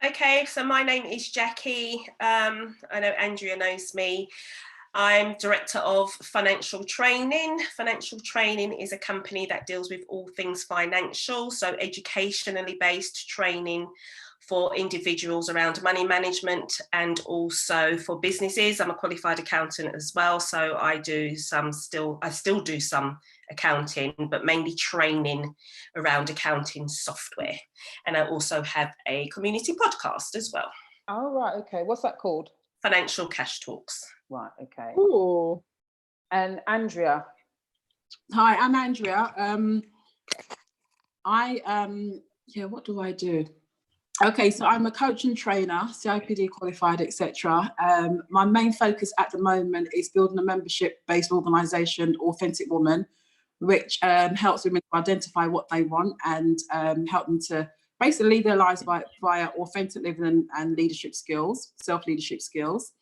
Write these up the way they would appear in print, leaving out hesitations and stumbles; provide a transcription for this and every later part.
Okay, so my name is Jackie. I know Andrea knows me. I'm Director of Financial Training. Financial Training is a company that deals with all things financial, so educationally based training for individuals around money management and also for businesses. I'm a qualified accountant as well, so I still do some accounting, but mainly training around accounting software. And I also have a community podcast as well. Oh, right, okay. What's that called? Financial Cash Talks. Right, okay. Ooh. And Andrea? Hi, I'm Andrea. What do I do? Okay, so I'm a coach and trainer, CIPD qualified, etc. My main focus at the moment is building a membership-based organisation, Authentic Woman, which helps women to identify what they want and help them to basically lead their lives via authentic living and leadership skills, self-leadership skills.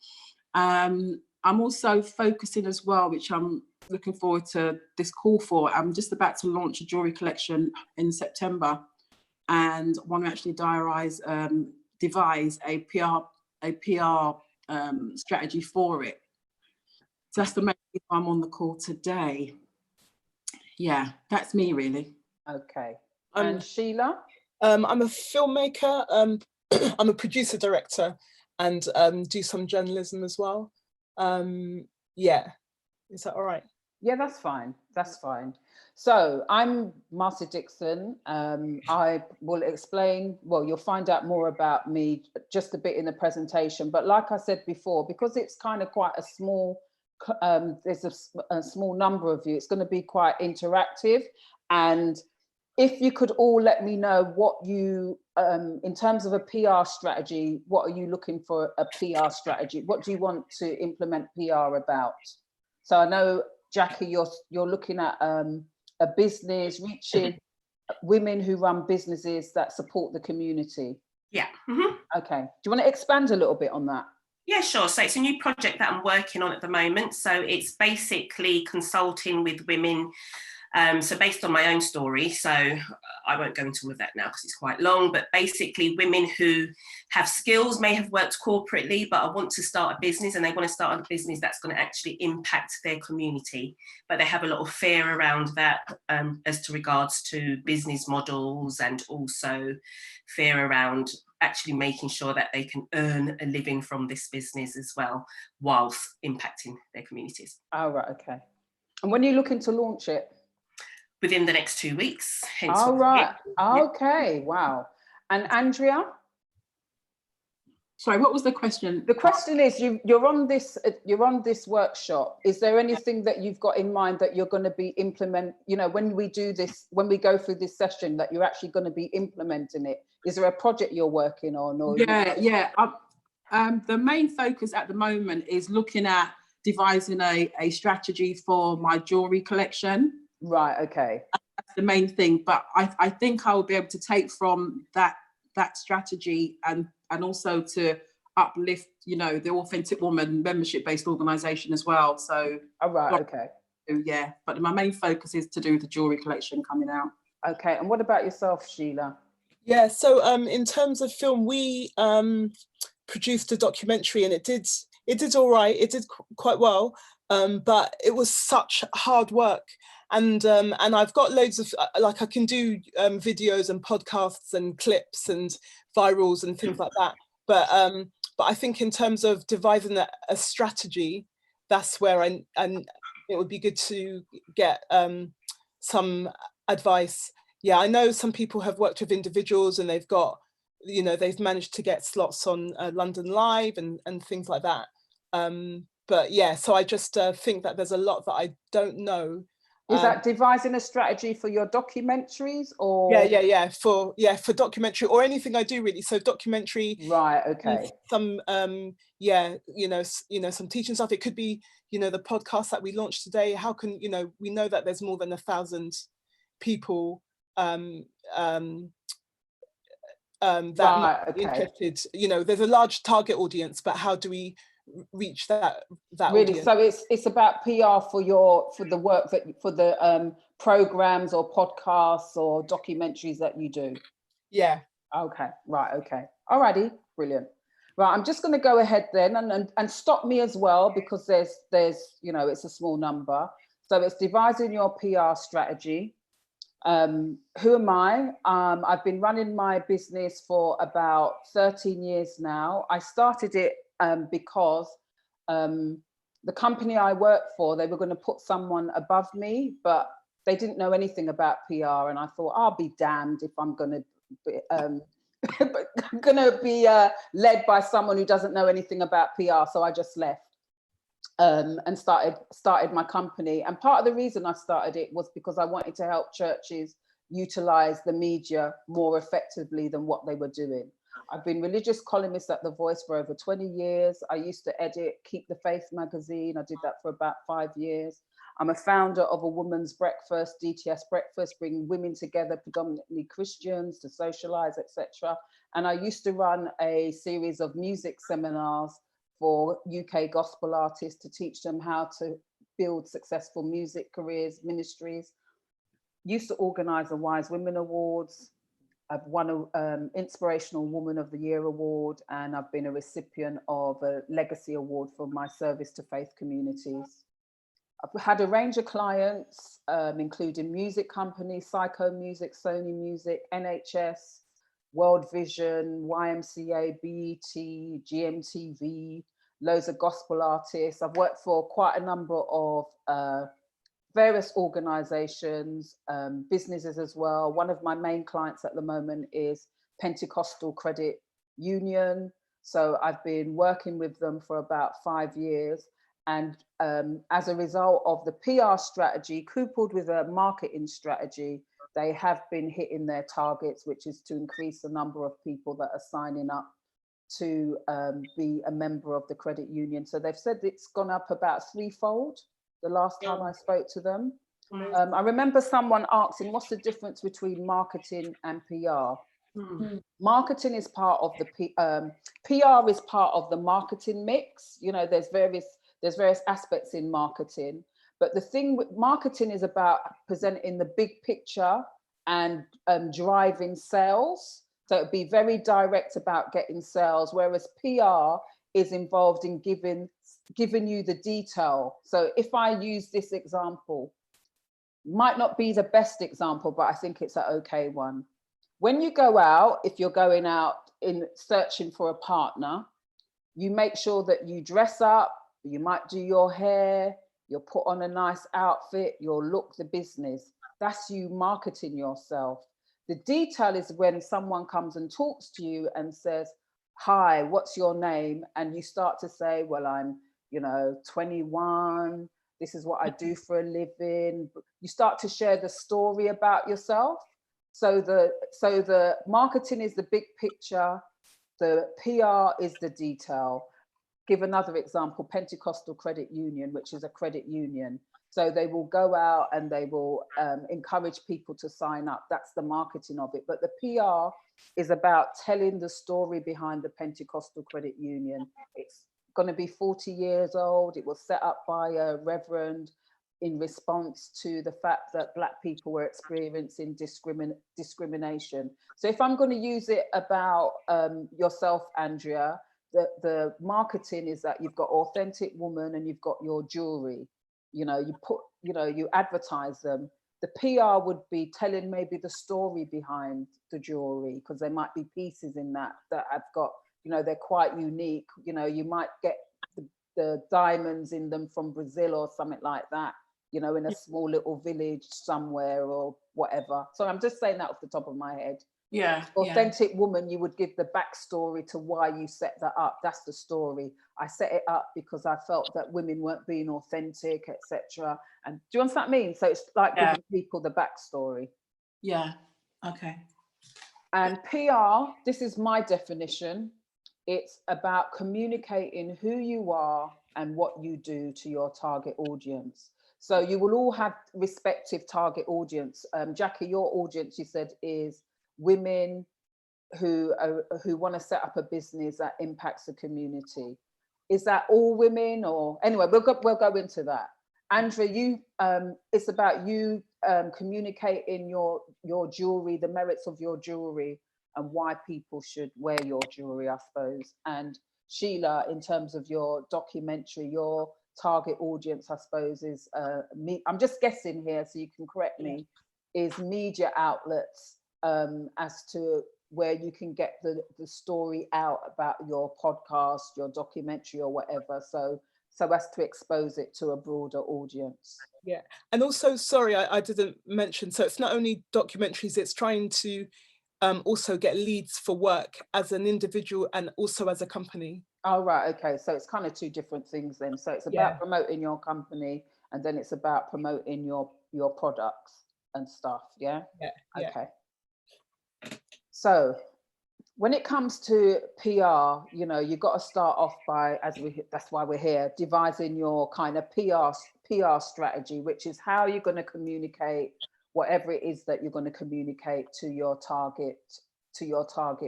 I'm also focusing as well, which I'm looking forward to this call for. I'm just about to launch a jewelry collection in September, and want to actually devise a PR strategy for it. So that's the main reason I'm on the call today. Yeah, that's me really. Okay. And Sheila? I'm a filmmaker. I'm a producer director, and do some journalism as well. Yeah, is that all right? Yeah, that's fine. That's fine. So I'm Marcia Dixon. I will explain, well, you'll find out more about me just a bit in the presentation. But like I said before, because it's kind of quite a small, there's a small number of you, it's going to be quite interactive. And if you could all let me know what you, in terms of a PR strategy, what are you looking for a PR strategy? What do you want to implement PR about? So I know, Jackie, you're looking at a business reaching women who run businesses that support the community. Yeah. Okay. Do you want to expand a little bit on that? Yeah, sure. So it's a new project that I'm working on at the moment. So it's basically consulting with women. So based on my own story, so I won't go into all of that now because it's quite long, but basically women who have skills, may have worked corporately, but I want to start a business, and they want to start a business that's going to actually impact their community, but they have a lot of fear around that as to regards to business models, and also fear around actually making sure that they can earn a living from this business as well, whilst impacting their communities. Oh, right, okay. And when are you looking to launch it? Within the next 2 weeks. All right. Okay. Wow. And Andrea? Sorry, what was the question? The question is, you're on this workshop. Is there anything that you've got in mind that you're going to be when we do this, when we go through this session, that you're actually going to be implementing it? Is there a project you're working on? Or the main focus at the moment is looking at devising a strategy for my jewelry collection. Right, okay. That's the main thing, but I think I will be able to take from that strategy and also to uplift, the Authentic Woman membership-based organisation as well. So, right, okay. Yeah, but my main focus is to do the jewelry collection coming out. Okay, and what about yourself, Sheila? Yeah, so in terms of film, we produced a documentary, and it did all right. It did quite well, but it was such hard work. And I've got loads of, I can do videos and podcasts and clips and virals and things like that. But I think in terms of devising a strategy, that's where it would be good to get some advice. Yeah, I know some people have worked with individuals, and they've got, they've managed to get slots on London Live and things like that. But yeah, so I just think that there's a lot that I don't know. Is that devising a strategy for your documentaries, or? Yeah. For documentary or anything I do really. So documentary. Right. Okay. Some some teaching stuff. It could be, the podcast that we launched today. How can, we know that there's more than 1,000 people that might be interested. There's a large target audience, but how do we reach that really audience? So it's about PR for the work for the programs or podcasts or documentaries that you do. Yeah, Okay, right, okay. Alrighty, brilliant. Right, I'm just going to go ahead then and stop me as well, because there's you know, it's a small number. So it's devising your PR strategy. Who am I? I've been running my business for about 13 years now. I started it because the company I work for, they were going to put someone above me, but they didn't know anything about PR. And I thought, I'll be damned if I'm going to be led by someone who doesn't know anything about PR. So I just left and started my company. And part of the reason I started it was because I wanted to help churches utilize the media more effectively than what they were doing. I've been religious columnist at The Voice for over 20 years. I used to edit Keep the Faith magazine. I did that for about 5 years. I'm a founder of a women's breakfast, DTS Breakfast, bringing women together, predominantly Christians, to socialize, etc. And I used to run a series of music seminars for UK gospel artists to teach them how to build successful music careers, ministries. Used to organize the Wise Women Awards. I've won an Inspirational Woman of the Year award, and I've been a recipient of a Legacy Award for my service to faith communities. I've had a range of clients, including music companies, Psycho Music, Sony Music, NHS, World Vision, YMCA, BET, GMTV, loads of gospel artists. I've worked for quite a number of various organizations, businesses as well. One of my main clients at the moment is Pentecostal Credit Union. So I've been working with them for about 5 years. And as a result of the PR strategy, coupled with a marketing strategy, they have been hitting their targets, which is to increase the number of people that are signing up to be a member of the credit union. So they've said it's gone up about 3-fold the last time I spoke to them. I remember someone asking, what's the difference between marketing and PR? Marketing is part of the PR is part of the marketing mix. You know, there's various aspects in marketing, but the thing with marketing is about presenting the big picture and driving sales. So it'd be very direct about getting sales, whereas PR is involved in giving you the detail. So if I use this example, might not be the best example, but I think it's an okay one. When you go out, if you're going out in searching for a partner, you make sure that you dress up, you might do your hair, you'll put on a nice outfit, you'll look the business. That's you marketing yourself. The detail is when someone comes and talks to you and says, hi, what's your name? And you start to say, well, I'm, 21. This is what I do for a living. You start to share the story about yourself. So the marketing is the big picture. The PR is the detail. Give another example, Pentecostal Credit Union, which is a credit union. So they will go out and they will encourage people to sign up. That's the marketing of it. But the PR is about telling the story behind the Pentecostal Credit Union. It's going to be 40 years old. It was set up by a reverend in response to the fact that Black people were experiencing discrimination. So if I'm going to use it about yourself, Andrea, the marketing is that you've got authentic woman and you've got your jewelry. You advertise them. The PR would be telling maybe the story behind the jewelry, because there might be pieces in that have got, they're quite unique. You might get the diamonds in them from Brazil or something like that, in a small little village somewhere or whatever. So I'm just saying that off the top of my head. Yeah. Authentic woman, you would give the backstory to why you set that up. That's the story. I set it up because I felt that women weren't being authentic, etc. And do you understand what I mean? So it's like giving people the backstory. Yeah. Okay. And PR, this is my definition. It's about communicating who you are and what you do to your target audience. So you will all have respective target audience. Jackie, your audience, you said, is women who want to set up a business that impacts the community. Is that all women, or anyway? We'll go into that. Andrea, it's about you communicating your jewelry, the merits of your jewelry and why people should wear your jewelry, I suppose. And Sheila, in terms of your documentary, your target audience, I suppose, is me. I'm just guessing here, so you can correct me, is media outlets as to where you can get the story out about your podcast, your documentary or whatever. So as to expose it to a broader audience. Yeah, and also, sorry, I didn't mention, so it's not only documentaries, it's trying to also get leads for work as an individual and also as a company. Oh, right, okay, so it's kind of two different things then. So it's about promoting your company, and then it's about promoting your products and stuff, yeah? Yeah. Okay. So when it comes to PR, you know, you've got to start off by, that's why we're here, devising your kind of PR strategy, which is how you're going to communicate whatever it is that you're going to communicate to your target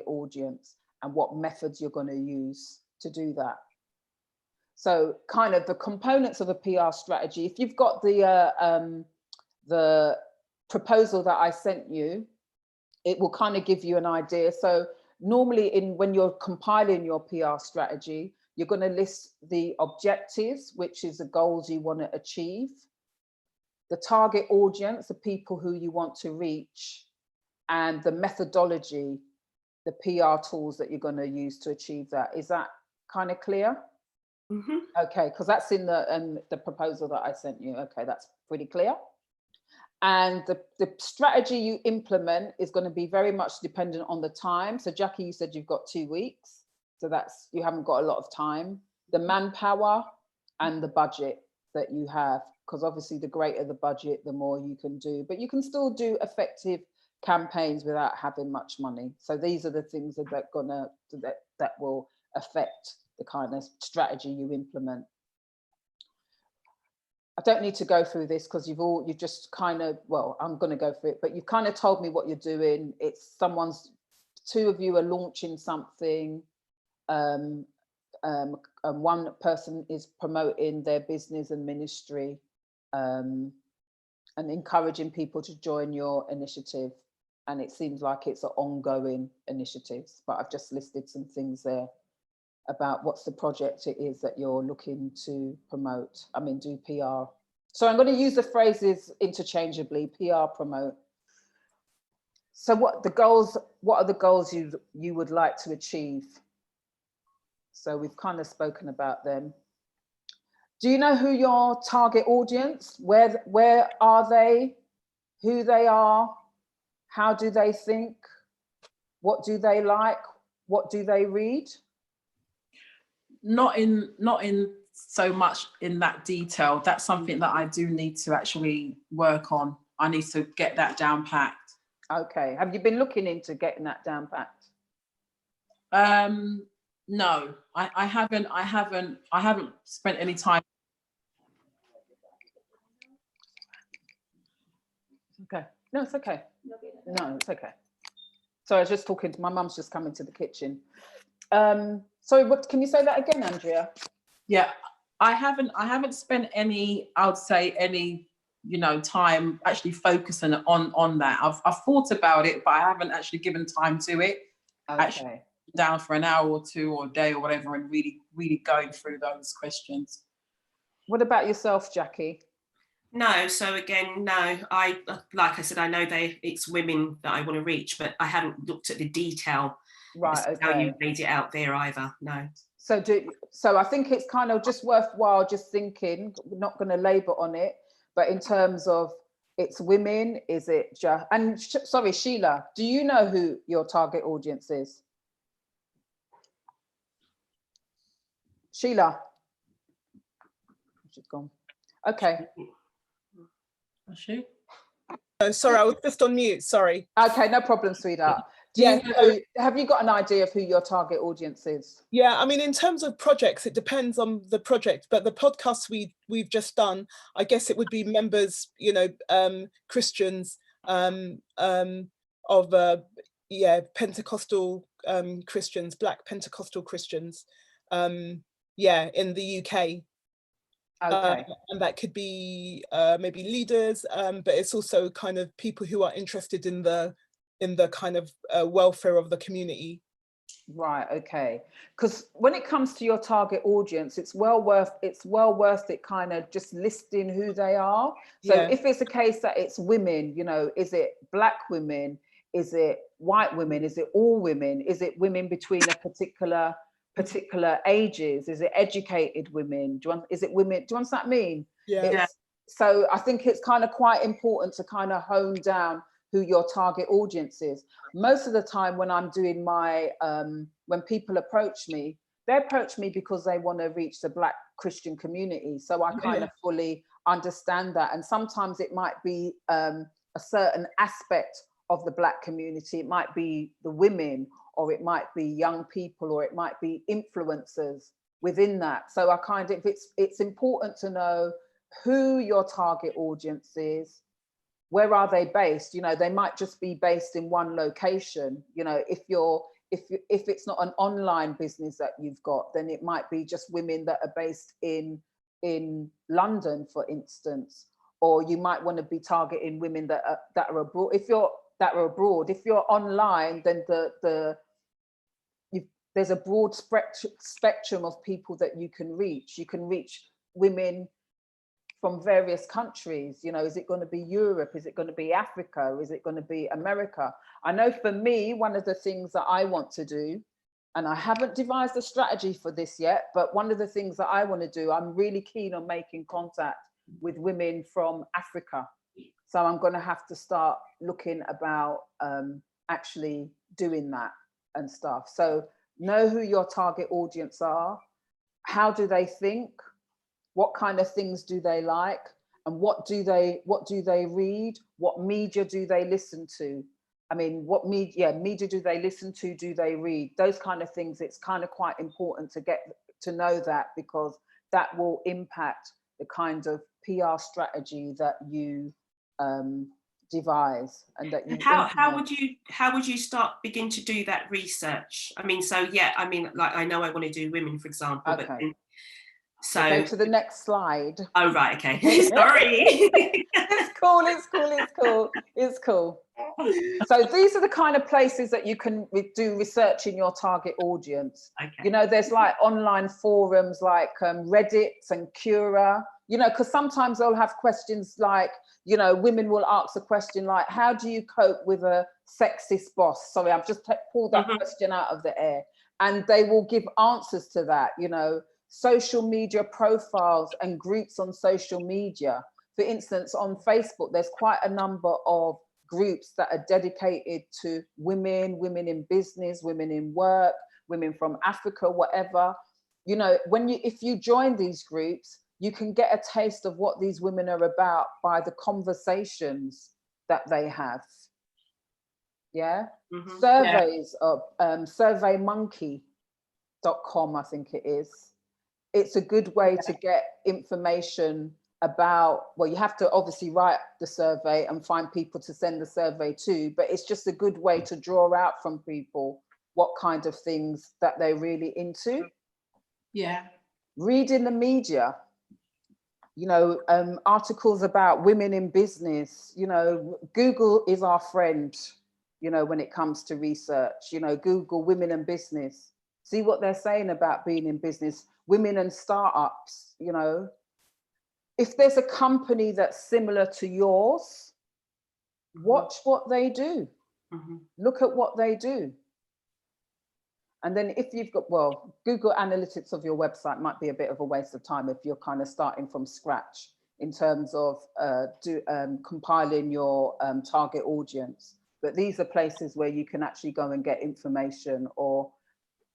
audience, and what methods you're going to use to do that. So kind of the components of a PR strategy, if you've got the proposal that I sent you, it will kind of give you an idea. So normally when you're compiling your PR strategy, you're going to list the objectives, which is the goals you want to achieve, the target audience, the people who you want to reach, and the methodology, the PR tools that you're going to use to achieve that. Is that kind of clear? Mm-hmm. Okay, because that's in the proposal that I sent you. Okay, that's pretty clear. And the strategy you implement is going to be very much dependent on the time. So Jackie, you said you've got 2 weeks. So you haven't got a lot of time. The manpower and the budget that you have, because obviously the greater the budget, the more you can do. But you can still do effective campaigns without having much money. So these are the things that will affect the kind of strategy you implement. I don't need to go through this because you've just kind of, well, I'm going to go through it, but you've kind of told me what you're doing. It's two of you are launching something. And one person is promoting their business and ministry, and encouraging people to join your initiative. And it seems like it's an ongoing initiative, but I've just listed some things there about what's the project it is that you're looking to promote. I mean, do PR. So I'm going to use the phrases interchangeably, PR, promote. So what are the goals you would like to achieve? So we've kind of spoken about them. Do you know who your target audience, where are they, who they are, how do they think, what do they like, what do they read? Not in so much in that detail. That's something that I do need to actually work on. I need to get that down packed. Okay. Have you been looking into getting that down packed? No, I haven't spent any time. Okay. No, it's okay. No, it's okay. So I was just talking to my mum's just come into the kitchen. Sorry, what can you say that again, Andrea? Yeah, I haven't spent any, I would say any, time actually focusing on that. I've thought about it, but I haven't actually given time to it. Okay. Actually down for an hour or two or a day or whatever and really going through those questions. What about yourself, Jackie? No, so again, no, like I said, I know it's women that I want to reach, but I haven't looked at the detail. Right, okay. How you've made it out there either, no. So I think it's kind of just worthwhile just thinking, we're not going to labor on it, but in terms of it's women, is it just, and sorry, Sheila, do you know who your target audience is? Sheila? She's gone. Okay. Is she? Oh, sorry, I was just on mute, sorry. Okay, no problem, sweetheart. Have you got an idea of who your target audience is? Yeah, I mean, in terms of projects, it depends on the project, but the podcast we've just done, I guess it would be members, Christians of Pentecostal Christians, Black Pentecostal Christians, in the UK. Okay. And that could be maybe leaders, but it's also kind of people who are interested in the in the kind of welfare of the community. Right, okay. Because when it comes to your target audience, it's well worth it kind of just listing who they are. So Yeah. if it's a case that it's women, you know, is it Black women? Is it white women? Is it all women? Is it women between a particular ages? Is it educated women? Is it women? Do you understand what I mean? Yeah. So I think it's kind of quite important to kind of hone down who your target audience is. Most of the time when I'm doing my, when people approach me, they approach me because they want to reach the Black Christian community. So I kind of fully understand that. And sometimes it might be a certain aspect of the Black community. It might be the women, or it might be young people, or it might be influencers within that. So I kind of, it's important to know who your target audience is. Where are they based? You know, they might just be based in one location. You know, if it's not an online business that you've got, then it might be just women that are based in London, for instance. Or you might want to be targeting women that are abroad. If you're online, then there's a broad spectrum of people that you can reach. You can reach women from various countries. You know, is it going to be Europe? Is it going to be Africa? Is it going to be America? I know for me, one of the things that I want to do, and I haven't devised a strategy for this yet, but one of the things that I want to do, I'm really keen on making contact with women from Africa. So I'm going to have to start looking about actually doing that and stuff. So know who your target audience are. How do they think? What kind of things do they like? And what do they read? What media do they listen to? I mean, what media do they listen to? Do they read? Those kind of things, it's kind of quite important to get to know that, because that will impact the kind of PR strategy that you devise and that you how would you begin to do that research? I mean, so yeah, I mean, like, I know I want to do women, for example, okay. but then, so we'll go to the next slide. Oh, right, okay. Sorry. It's cool. So these are the kind of places that you can do research in your target audience. Okay. You know, there's like online forums like Reddit and Quora, you know, because sometimes they'll have questions like, you know, women will ask a question like, how do you cope with a sexist boss? Sorry, I've just pulled that question out of the air. And they will give answers to that, you know. Social media profiles and groups on social media. For instance, on Facebook, there's quite a number of groups that are dedicated to women in business, women in work, women from Africa, whatever. You know, if you join these groups, you can get a taste of what these women are about by the conversations that they have. Yeah. Surveys of surveymonkey.com, I think it is. It's a good way to get information about, well, you have to obviously write the survey and find people to send the survey to, but it's just a good way to draw out from people what kind of things that they're really into. Yeah. Reading the media, you know, articles about women in business, you know, Google is our friend, you know, when it comes to research, you know, Google women in business, see what they're saying about being in business. Women and startups, you know, if there's a company that's similar to yours, watch what they do. Look at what they do. And then if you've got, well, Google Analytics of your website might be a bit of a waste of time if you're kind of starting from scratch in terms of compiling your target audience. But these are places where you can actually go and get information or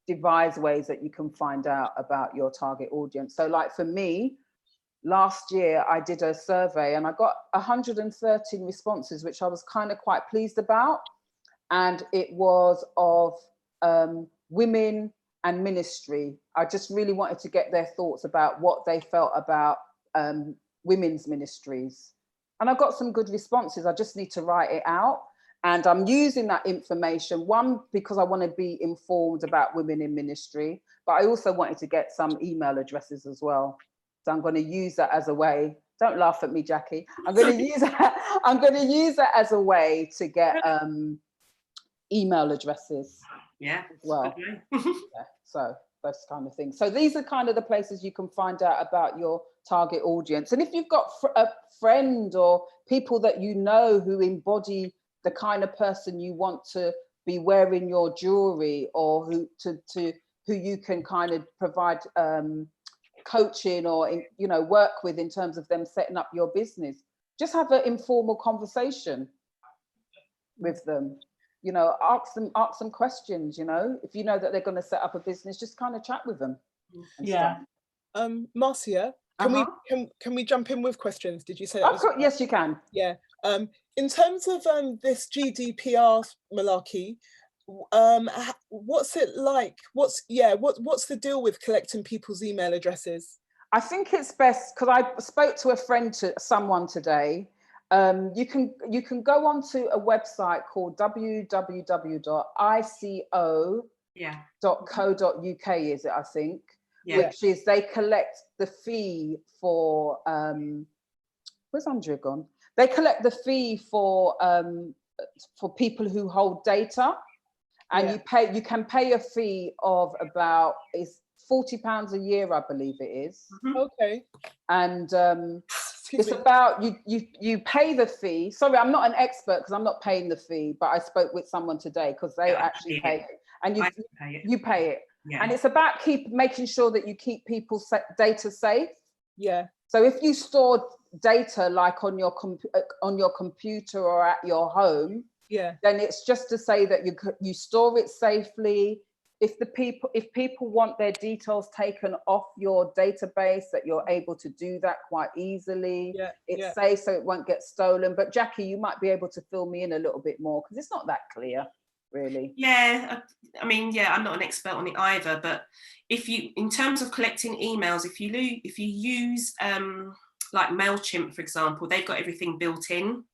devise ways that you can find out about your target audience. So like for me, last year I did a survey and I got 113 responses, which I was kind of quite pleased about. And it was of women and ministry. I just really wanted to get their thoughts about what they felt about women's ministries. And I got some good responses. I just need to write it out. And I'm using that information, one, because I want to be informed about women in ministry, but I also wanted to get some email addresses as well. So I'm going to use that as a way. Don't laugh at me, Jackie. I'm going to use that as a way to get email addresses. Yeah. As well. Yeah, so those kind of things. So these are kind of the places you can find out about your target audience. And if you've got a friend or people that you know who embody the kind of person you want to be wearing your jewelry, or who you can kind of provide coaching or, you know, work with in terms of them setting up your business, just have an informal conversation with them. You know, ask them questions. You know, if you know that they're going to set up a business, just kind of chat with them. Yeah. Marcia, can we jump in with questions? Did you say that? Yes, you can. Yeah. In terms of this GDPR malarkey, what's it like? What's the deal with collecting people's email addresses? I think it's best, because I spoke to someone today. You can go onto a website called www.ico.co.uk, is it, I think, which is, they collect the fee for where's Andrea gone? They collect the fee for people who hold data, and you can pay a fee of about, it's £40 a year, I believe it is. Okay. And it's about, you pay the fee. Sorry, I'm not an expert because I'm not paying the fee, but I spoke with someone today because they actually pay it. And you pay it. Yeah. And it's about making sure that you keep people's data safe. Yeah. So if you store data like on your computer or at your home, then it's just to say that you store it safely. If people want their details taken off your database, that you're able to do that quite easily. It's safe, so it won't get stolen. But Jackie, you might be able to fill me in a little bit more, because it's not that clear, really. Yeah, I mean, I'm not an expert on it either, but in terms of collecting emails, if you use like MailChimp, for example, they've got everything built in.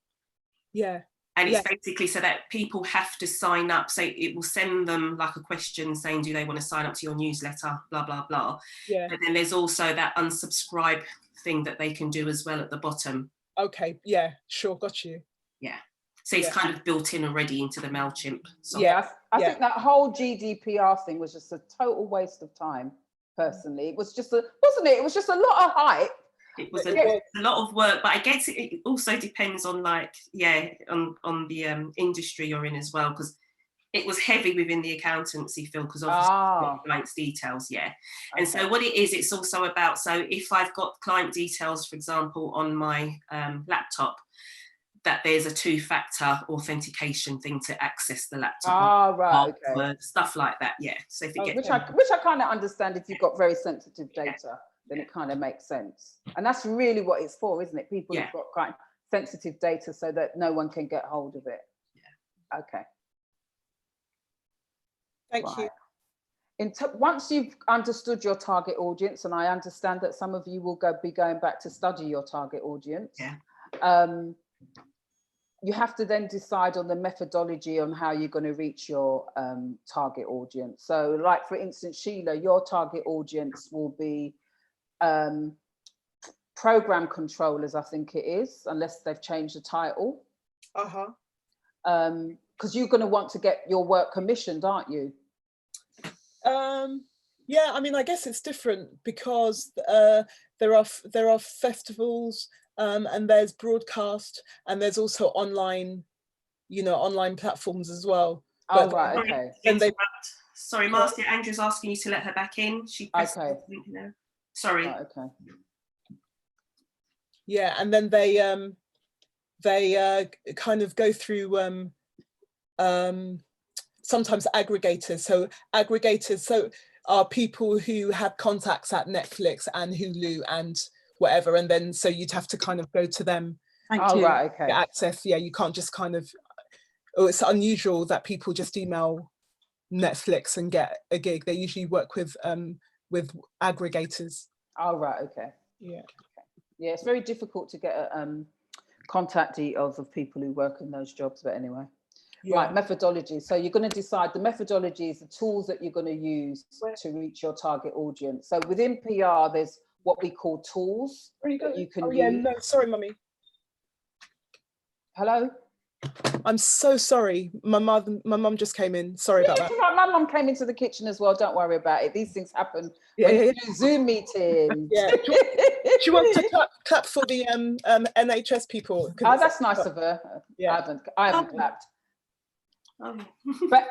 Yeah. And it's basically so that people have to sign up. So it will send them like a question saying, do they want to sign up to your newsletter, blah, blah, blah. Yeah. But then there's also that unsubscribe thing that they can do as well at the bottom. Okay, yeah, sure, got you. Yeah. So it's kind of built in already into the MailChimp software. Yeah, I think that whole GDPR thing was just a total waste of time, personally. It was just wasn't it? It was just a lot of hype. It was a lot of work, but I guess it also depends on on the industry you're in as well, because it was heavy within the accountancy field, because obviously clients' details, And so what it is, it's also about, so if I've got client details, for example, on my laptop, that there's a 2-factor authentication thing to access the laptop. Okay. Stuff like that, So if it which I kind of understand. If you've got very sensitive data, then it kind of makes sense. And that's really what it's for, isn't it? People who've got quite sensitive data so that no one can get hold of it. Yeah. Okay. Thank you. Once you've understood your target audience, and I understand that some of you will be going back to study your target audience. Yeah. You have to then decide on the methodology on how you're going to reach your target audience. So like, for instance, Sheila, your target audience will be program controllers, I think it is, unless they've changed the title. Because you're going to want to get your work commissioned, aren't you? Yeah, I mean, I guess it's different because there are festivals, and there's broadcast, and there's also online platforms as well. Right, okay. Sorry, Marcia, Andrew's asking you to let her back in. She pressed something there. Sorry. Right, okay. Yeah, and then they kind of go through sometimes aggregators. So aggregators are people who have contacts at Netflix and Hulu and whatever, and then so you'd have to kind of go to them. Right, okay. Get access. Yeah, you can't just kind of. Oh, it's unusual that people just email Netflix and get a gig. They usually work with aggregators. Right, okay. Yeah. Okay. Yeah, it's very difficult to get contact details of people who work in those jobs, but anyway. Yeah. Right, methodology. So you're going to decide the methodology is the tools that you're going to use to reach your target audience. So within PR, there's what we call tools that you can use. No, sorry, mummy. Hello? I'm so sorry. My mum just came in. Sorry about that. Right. My mum came into the kitchen as well. Don't worry about it. These things happen Yeah, when yeah, you do Zoom meetings. Yeah. Do you want to clap for the NHS people? Oh, that's nice of her. Yeah. I haven't clapped. Oh. But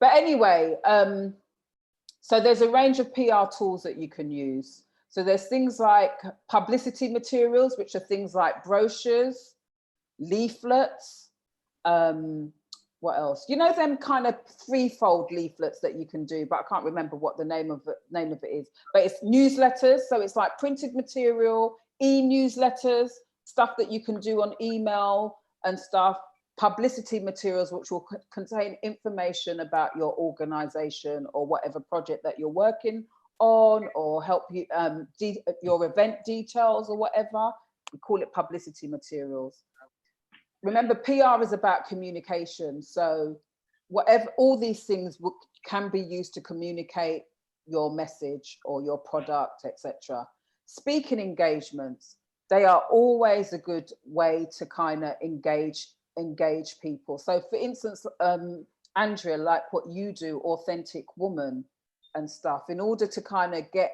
but anyway, so there's a range of PR tools that you can use. So there's things like publicity materials, which are things like brochures, leaflets, what else? You know, them kind of threefold leaflets that you can do, but I can't remember what the name of it is. But it's newsletters, so it's like printed material, e-newsletters, stuff that you can do on email and stuff. Publicity materials, which will contain information about your organization or whatever project that you're working on, or help you your event details or whatever. We call it publicity materials. Remember, PR is about communication. So whatever, all these things can be used to communicate your message or your product, etc. Speaking engagements, they are always a good way to kind of engage people. So for instance, Andrea, like what you do, Authentic Woman and stuff, in order to kind of get,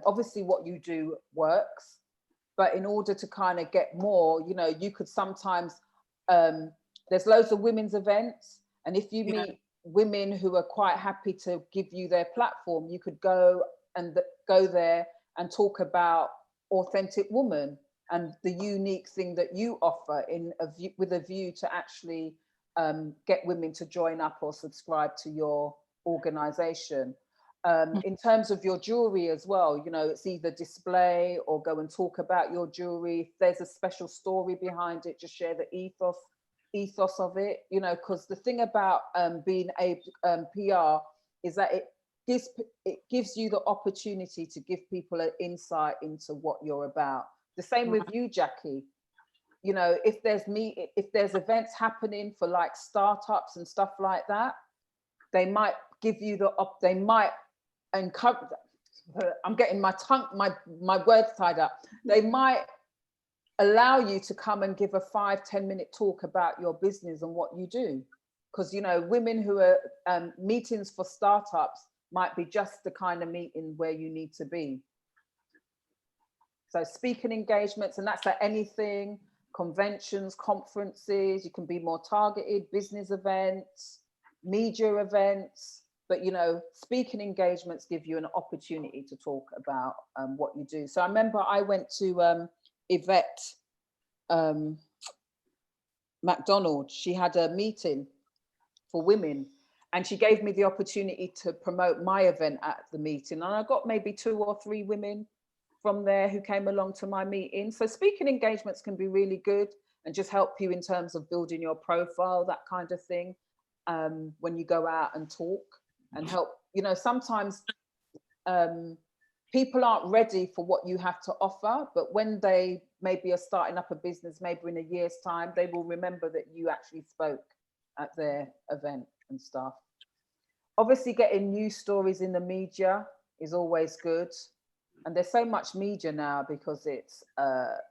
obviously what you do works, but in order to kind of get more, you know, you could sometimes, there's loads of women's events, and if you meet women who are quite happy to give you their platform, you could go there and talk about Authentic Woman and the unique thing that you offer with a view to actually get women to join up or subscribe to your organization. In terms of your jewelry as well, you know, it's either display or go and talk about your jewelry. If there's a special story behind it, just share the ethos of it, you know, because the thing about being a PR is that it gives you the opportunity to give people an insight into what you're about. The same with you, Jackie. You know, if there's events happening for like startups and stuff like that, they might give you they might encourage, I'm getting my words tied up. They might allow you to come and give a 5-10 minute talk about your business and what you do. Because, you know, women who are meetings for startups might be just the kind of meeting where you need to be. So speaking engagements, and that's at anything, conventions, conferences, you can be more targeted, business events, media events, but, you know, speaking engagements give you an opportunity to talk about what you do. So I remember I went to Yvette McDonald. She had a meeting for women, and she gave me the opportunity to promote my event at the meeting. And I got maybe 2 or 3 women from there who came along to my meeting. So speaking engagements can be really good and just help you in terms of building your profile, that kind of thing, when you go out and talk, and help, you know, sometimes people aren't ready for what you have to offer, but when they maybe are starting up a business, maybe in a year's time, they will remember that you actually spoke at their event and stuff. Obviously, getting news stories in the media is always good. And there's so much media now, because it's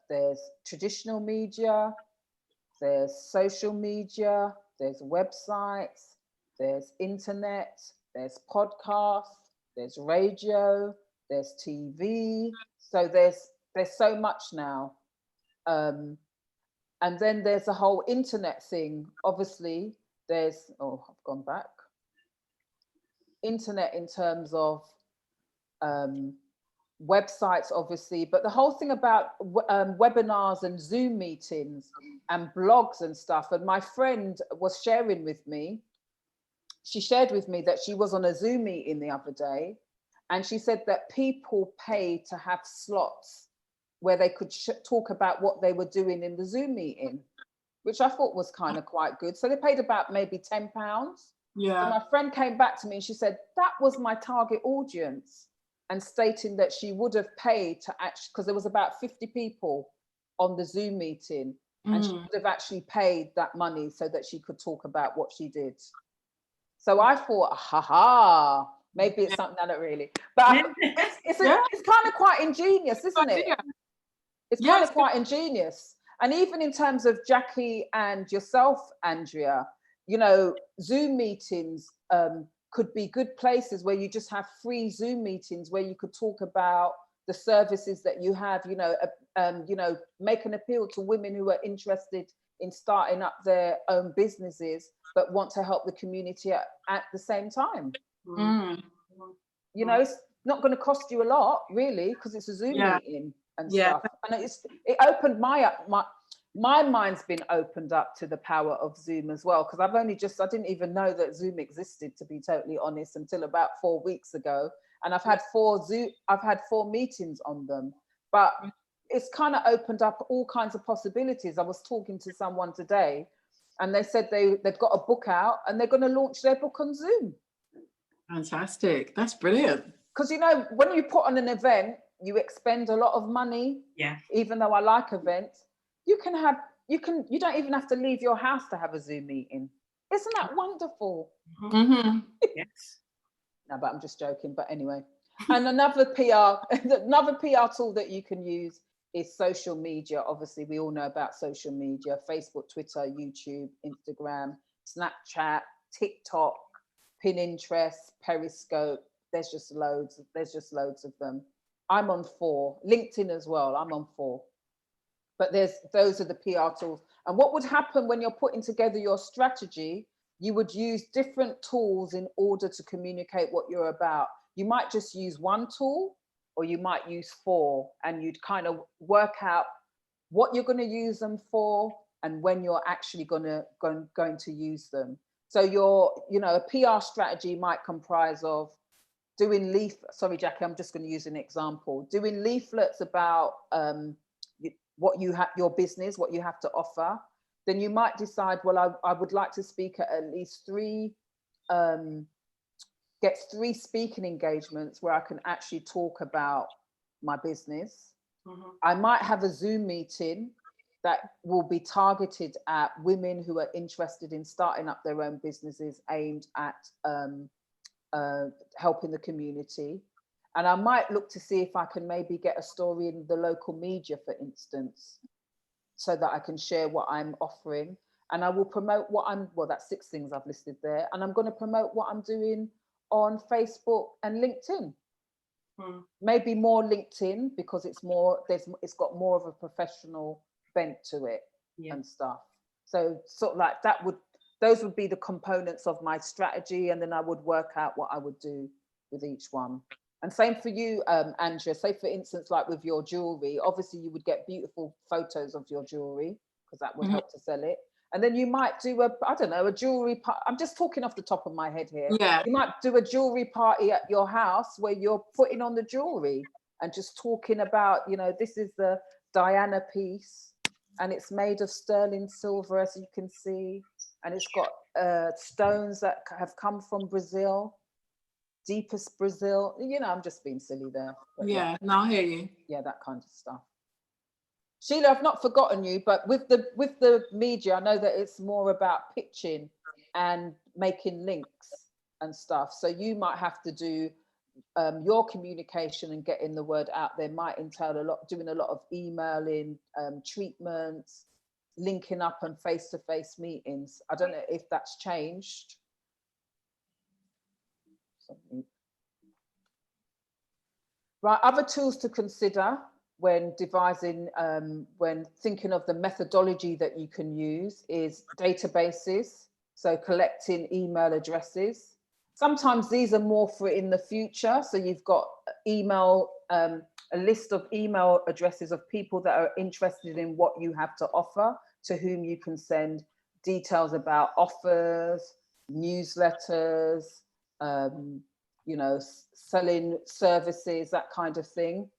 there's traditional media, there's social media, there's websites, there's internet, there's podcasts, there's radio, there's TV. So there's so much now. And then there's a whole internet thing. Obviously, there's, oh, I've gone back. Internet in terms of websites, obviously, but the whole thing about webinars and Zoom meetings and blogs and stuff. And my friend was sharing with me, she shared with me that she was on a Zoom meeting the other day, and she said that people pay to have slots where they could talk about what they were doing in the Zoom meeting, which I thought was kind of quite good. So they paid about maybe £10. Yeah. So my friend came back to me and she said, that was my target audience, and stating that she would have paid to actually, because there was about 50 people on the Zoom meeting, and she would have actually paid that money so that she could talk about what she did. So I thought, maybe it's something I don't really, but it's kind of quite ingenious, isn't it? It's kind of quite ingenious. And even in terms of Jackie and yourself, Andrea, you know, Zoom meetings could be good places where you just have free Zoom meetings where you could talk about the services that you have, you know, make an appeal to women who are interested in starting up their own businesses, but want to help the community at the same time. You know, it's not going to cost you a lot, really, because it's a Zoom meeting and stuff. And it opened my mind's been opened up to the power of Zoom as well, because I didn't even know that Zoom existed, to be totally honest, until about 4 weeks ago. And I've had 4 meetings on them, but it's kind of opened up all kinds of possibilities. I was talking to someone today and they said they've got a book out and they're going to launch their book on Zoom. Fantastic. That's brilliant. Because, you know, when you put on an event, you expend a lot of money. Yeah. Even though I like events, you don't even have to leave your house to have a Zoom meeting. Isn't that wonderful? Mm-hmm. Yes. No, but I'm just joking. But anyway, and another PR tool that you can use is social media. Obviously, we all know about social media: Facebook, Twitter, YouTube, Instagram, Snapchat, TikTok, Pinterest, Periscope. There's just loads of them. I'm on 4. LinkedIn as well. I'm on 4. But those are the PR tools. And what would happen when you're putting together your strategy? You would use different tools in order to communicate what you're about. You might just use one tool, or you might use 4, and you'd kind of work out what you're going to use them for and when you're actually going to use them. So a PR strategy might comprise of doing sorry, Jackie, I'm just going to use an example. Doing leaflets about what you have, your business, what you have to offer. Then you might decide, well, I would like to speak at least 3, get 3 speaking engagements where I can actually talk about my business. Mm-hmm. I might have a Zoom meeting that will be targeted at women who are interested in starting up their own businesses aimed at helping the community. And I might look to see if I can maybe get a story in the local media, for instance, so that I can share what I'm offering. And I will promote that's 6 things I've listed there. And I'm going to promote what I'm doing on Facebook and LinkedIn. Maybe more LinkedIn, because it's got more of a professional bent to it and stuff. So sort of like those would be the components of my strategy. And then I would work out what I would do with each one. And same for you, Andrea. Say, for instance, like with your jewelry, obviously you would get beautiful photos of your jewelry because that would help to sell it. And then you might do a jewelry party. I'm just talking off the top of my head here. Yeah. You might do a jewelry party at your house where you're putting on the jewelry and just talking about, this is the Diana piece and it's made of sterling silver, as you can see. And it's got stones that have come from Brazil. Deepest Brazil, I'm just being silly there. Yeah, no, I hear you. Yeah, that kind of stuff. Sheila, I've not forgotten you, but with the media, I know that it's more about pitching and making links and stuff. So you might have to do your communication and getting the word out there might entail doing a lot of emailing, treatments, linking up and face-to-face meetings. I don't know if that's changed. Right, other tools to consider when devising, when thinking of the methodology that you can use is databases. So collecting email addresses. Sometimes these are more for in the future. So you've got a list of email addresses of people that are interested in what you have to offer, to whom you can send details about offers, newsletters, selling services, that kind of thing.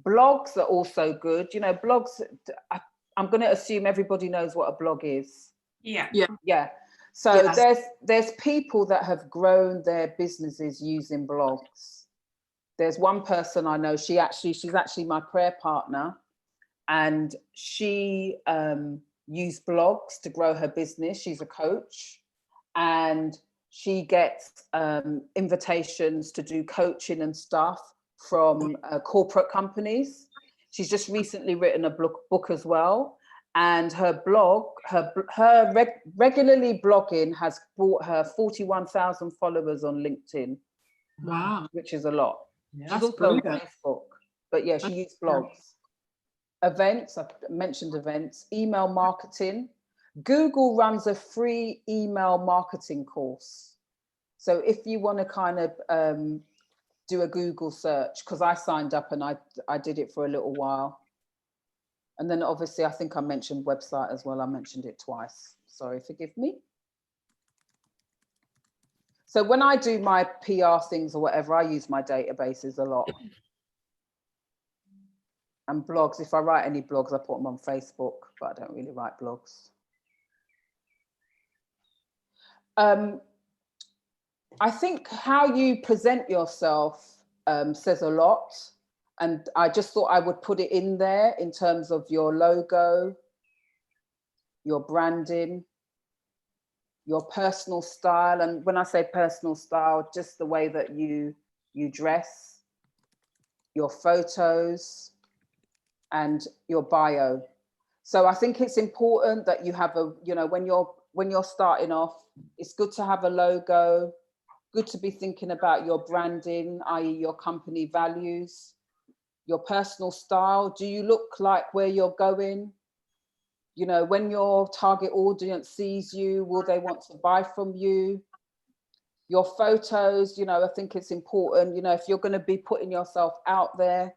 Blogs are also good. Blogs, I'm going to assume everybody knows what a blog is. Yeah. So yes. There's people that have grown their businesses using blogs. There's one person I know, she's actually my prayer partner, and she used blogs to grow her business. She's a coach, and she gets invitations to do coaching and stuff from corporate companies. She's just recently written a book as well. And her blog, regularly blogging has brought her 41,000 followers on LinkedIn. Wow. Which is a lot. Yeah, She's that's also on brilliant. Facebook, but yeah, she used blogs. Events, I've mentioned events, email marketing. Google runs a free email marketing course. So if you want to kind of do a Google search, because I signed up and I did it for a little while. And then obviously, I think I mentioned website as well. I mentioned it twice. Sorry, forgive me. So when I do my PR things or whatever, I use my databases a lot. And blogs, if I write any blogs, I put them on Facebook, but I don't really write blogs. I think how you present yourself says a lot. And I just thought I would put it in there in terms of your logo, your branding, your personal style. And when I say personal style, just the way that you dress, your photos, and your bio. So I think it's important that you have a, you know, when you're starting off, it's good to have a logo, good to be thinking about your branding, i.e. your company values, your personal style. Do you look like where you're going? You know, when your target audience sees you, will they want to buy from you? Your photos, you know, I think it's important, you know, if you're going to be putting yourself out there,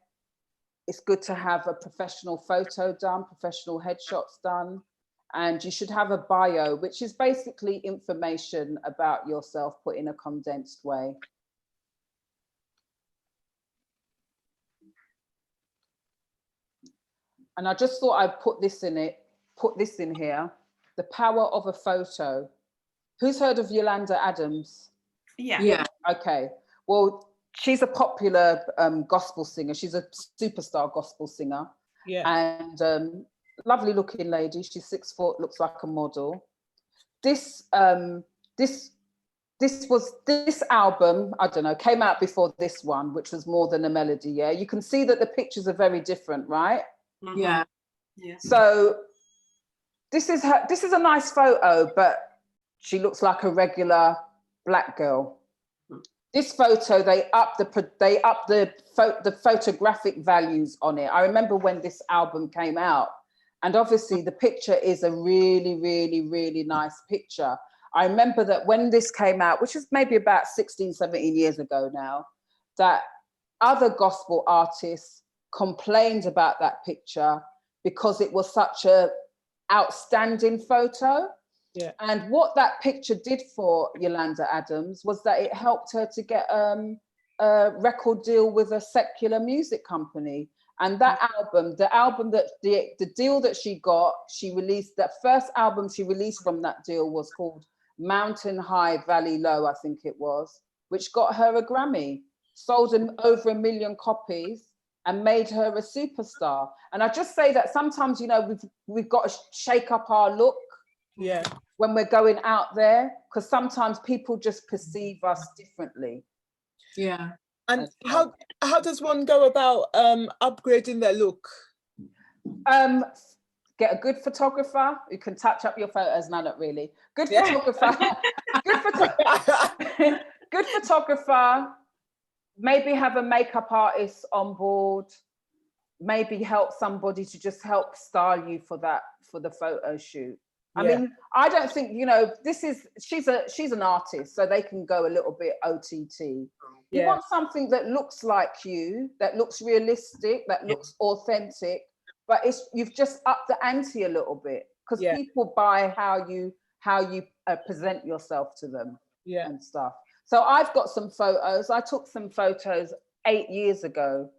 it's good to have a professional photo done, professional headshots done. And you should have a bio, which is basically information about yourself put in a condensed way. And I just thought I'd put this in here, the power of a photo. Who's heard of Yolanda Adams? Yeah. Okay, well, she's a popular gospel singer. She's a superstar gospel singer. Yeah. And lovely looking lady. She's 6 foot, looks like a model. This album, I don't know, came out before this one, which was More Than a Melody. Yeah, you can see that the pictures are very different, right? Mm-hmm. Yeah. So this is a nice photo, but she looks like a regular Black girl. This photo, they up the photographic values on it. I remember when this album came out, and obviously the picture is a really, really, really nice picture. I remember that when this came out, which is maybe about 16, 17 years ago now, that other gospel artists complained about that picture because it was such a outstanding photo. Yeah. And what that picture did for Yolanda Adams was that it helped her to get a record deal with a secular music company. And that album, the deal that she got, she released, that first album she released from that deal was called Mountain High, Valley Low, I think it was, which got her a Grammy, sold over 1 million copies and made her a superstar. And I just say that sometimes, you know, we've got to shake up our look. Yeah. When we're going out there, because sometimes people just perceive us differently. Yeah. And how does one go about upgrading their look? Get a good photographer who can touch up your photos. No, not really. Good photographer. Good photographer. Maybe have a makeup artist on board. Maybe help somebody to just help style you for the photo shoot. I mean, I don't think, you know, she's an artist, so they can go a little bit OTT. You want something that looks like you, that looks realistic, that looks authentic, but you've just upped the ante a little bit, because people buy how you present yourself to them and stuff. So I've got some photos. I took some photos 8 years ago.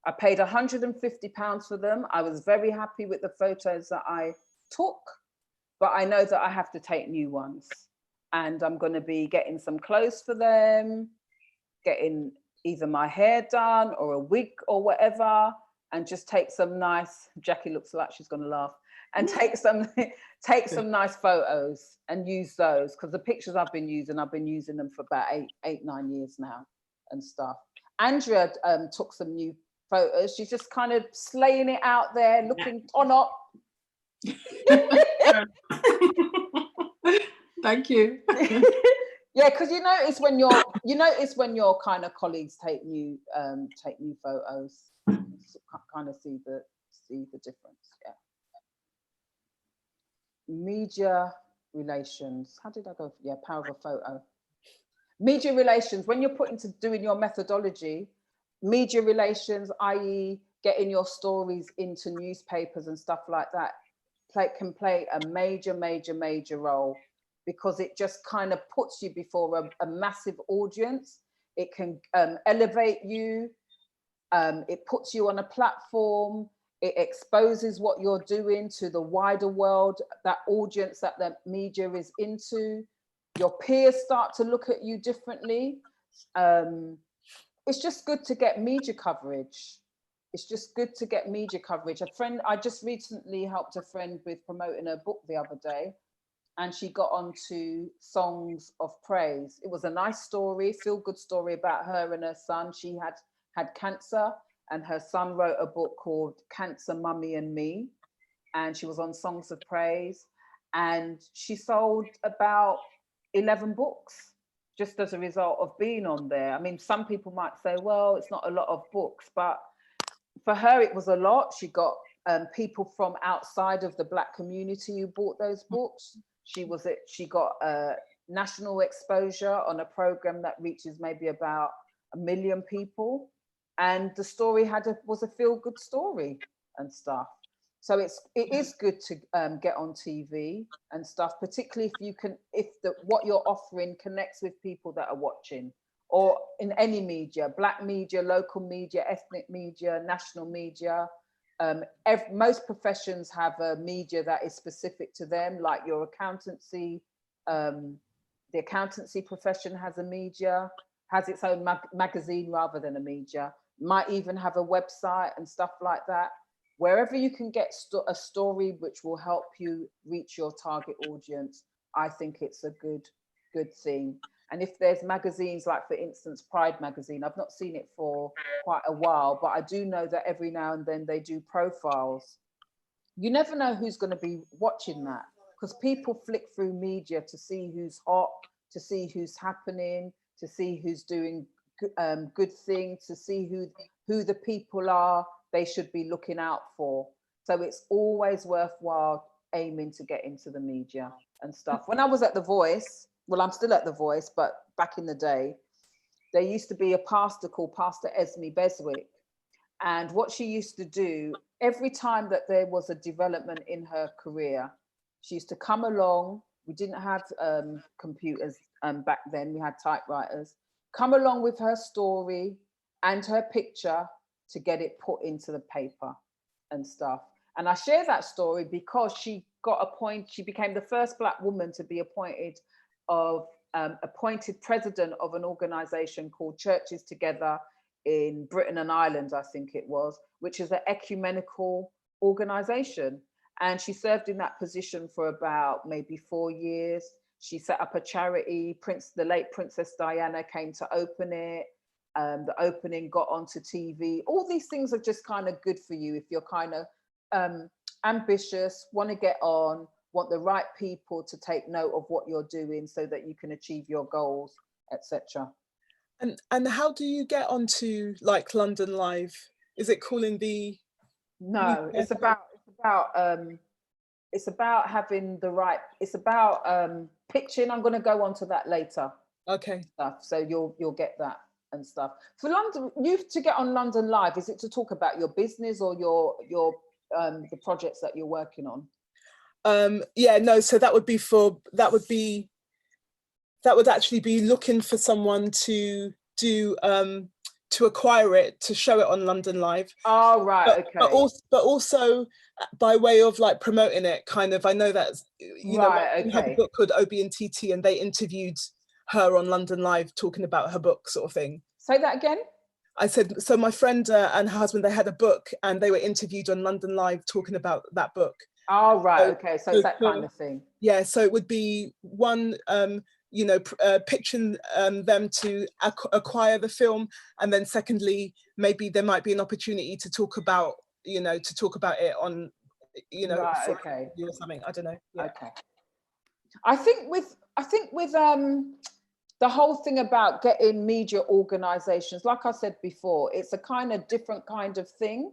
I paid £150 for them. I was very happy with the photos that I took. But I know that I have to take new ones, and I'm going to be getting some clothes for them, getting either my hair done or a wig or whatever, and just take some nice, Jackie looks like she's going to laugh, and take some nice photos and use those, because the pictures I've been using them for about 8-9 years now and stuff. Andrea took some new photos. She's just kind of slaying it out there, looking on up. Thank you. Yeah, because you notice when your kind of colleagues take new photos, you kind of see the difference. Yeah. Media relations. How did I go? Yeah, power of a photo. Media relations. When you're doing your methodology, media relations, i.e., getting your stories into newspapers and stuff like that, can play a major role, because it just kind of puts you before a massive audience. It can elevate you. It puts you on a platform. It exposes what you're doing to the wider world, that audience that the media is into. Your peers start to look at you differently. It's just good to get media coverage. It's just good to get media coverage. I just recently helped a friend with promoting her book the other day, and she got onto Songs of Praise. It was a nice story, feel-good story about her and her son. She had cancer, and her son wrote a book called Cancer, Mummy and Me, and she was on Songs of Praise, and she sold about 11 books just as a result of being on there. I mean, some people might say, well, it's not a lot of books, but for her, it was a lot. She got people from outside of the Black community who bought those books. She got national exposure on a program that reaches maybe about 1 million people. And the story was a feel-good story and stuff. So it is good to get on TV and stuff, particularly if what you're offering connects with people that are watching, or in any media, Black media, local media, ethnic media, national media. Most professions have a media that is specific to them, like your accountancy. The accountancy profession has a media, has its own magazine rather than a media, might even have a website and stuff like that. Wherever you can get a story which will help you reach your target audience, I think it's a good thing. And if there's magazines like, for instance, Pride magazine, I've not seen it for quite a while, but I do know that every now and then they do profiles. You never know who's going to be watching that, because people flick through media to see who's hot, to see who's happening, to see who's doing good things, to see who the people are they should be looking out for. So it's always worthwhile aiming to get into the media and stuff. When I was at The Voice, well, I'm still at The Voice, but back in the day, there used to be a pastor called Pastor Esme Beswick. And what she used to do, every time that there was a development in her career, she used to come along. We didn't have computers back then, we had typewriters. Come along with her story and her picture to get it put into the paper and stuff. And I share that story because she became the first Black woman to be appointed president of an organization called Churches Together in Britain and Ireland, I think it was, which is an ecumenical organization. And she served in that position for about maybe 4 years. She set up a charity. The late Princess Diana came to open it. The opening got onto TV. All these things are just kind of good for you if you're kind of ambitious, want to get on, want the right people to take note of what you're doing so that you can achieve your goals, etc. And how do you get onto like London Live? Is it calling the? No, it's about having the right. It's about pitching. I'm going to go on to that later. Okay. Stuff. So you'll get that and stuff. For London, to get on London Live, is it to talk about your business or your the projects that you're working on? Yeah, no. So that would actually be looking for someone to do to acquire it, to show it on London Live. Oh, right, okay. But also by way of like promoting it, kind of. I know that you know, we had a book called OB&TT, and they interviewed her on London Live talking about her book, sort of thing. Say that again. I said, so my friend and her husband, they had a book, and they were interviewed on London Live talking about that book. Oh, right, okay. So it's that kind of thing. Yeah, so it would be one, you know, pitching them to acquire the film, and then secondly, maybe there might be an opportunity to talk about, you know, it you know, Right, for okay. you or something. I don't know. Yeah. Okay. I think with the whole thing about getting media organizations, like I said before, it's a kind of different kind of thing.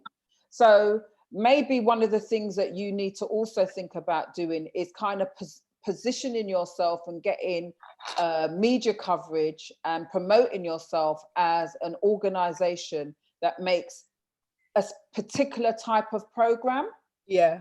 So maybe one of the things that you need to also think about doing is kind of positioning yourself and getting media coverage and promoting yourself as an organization that makes a particular type of program. Yeah.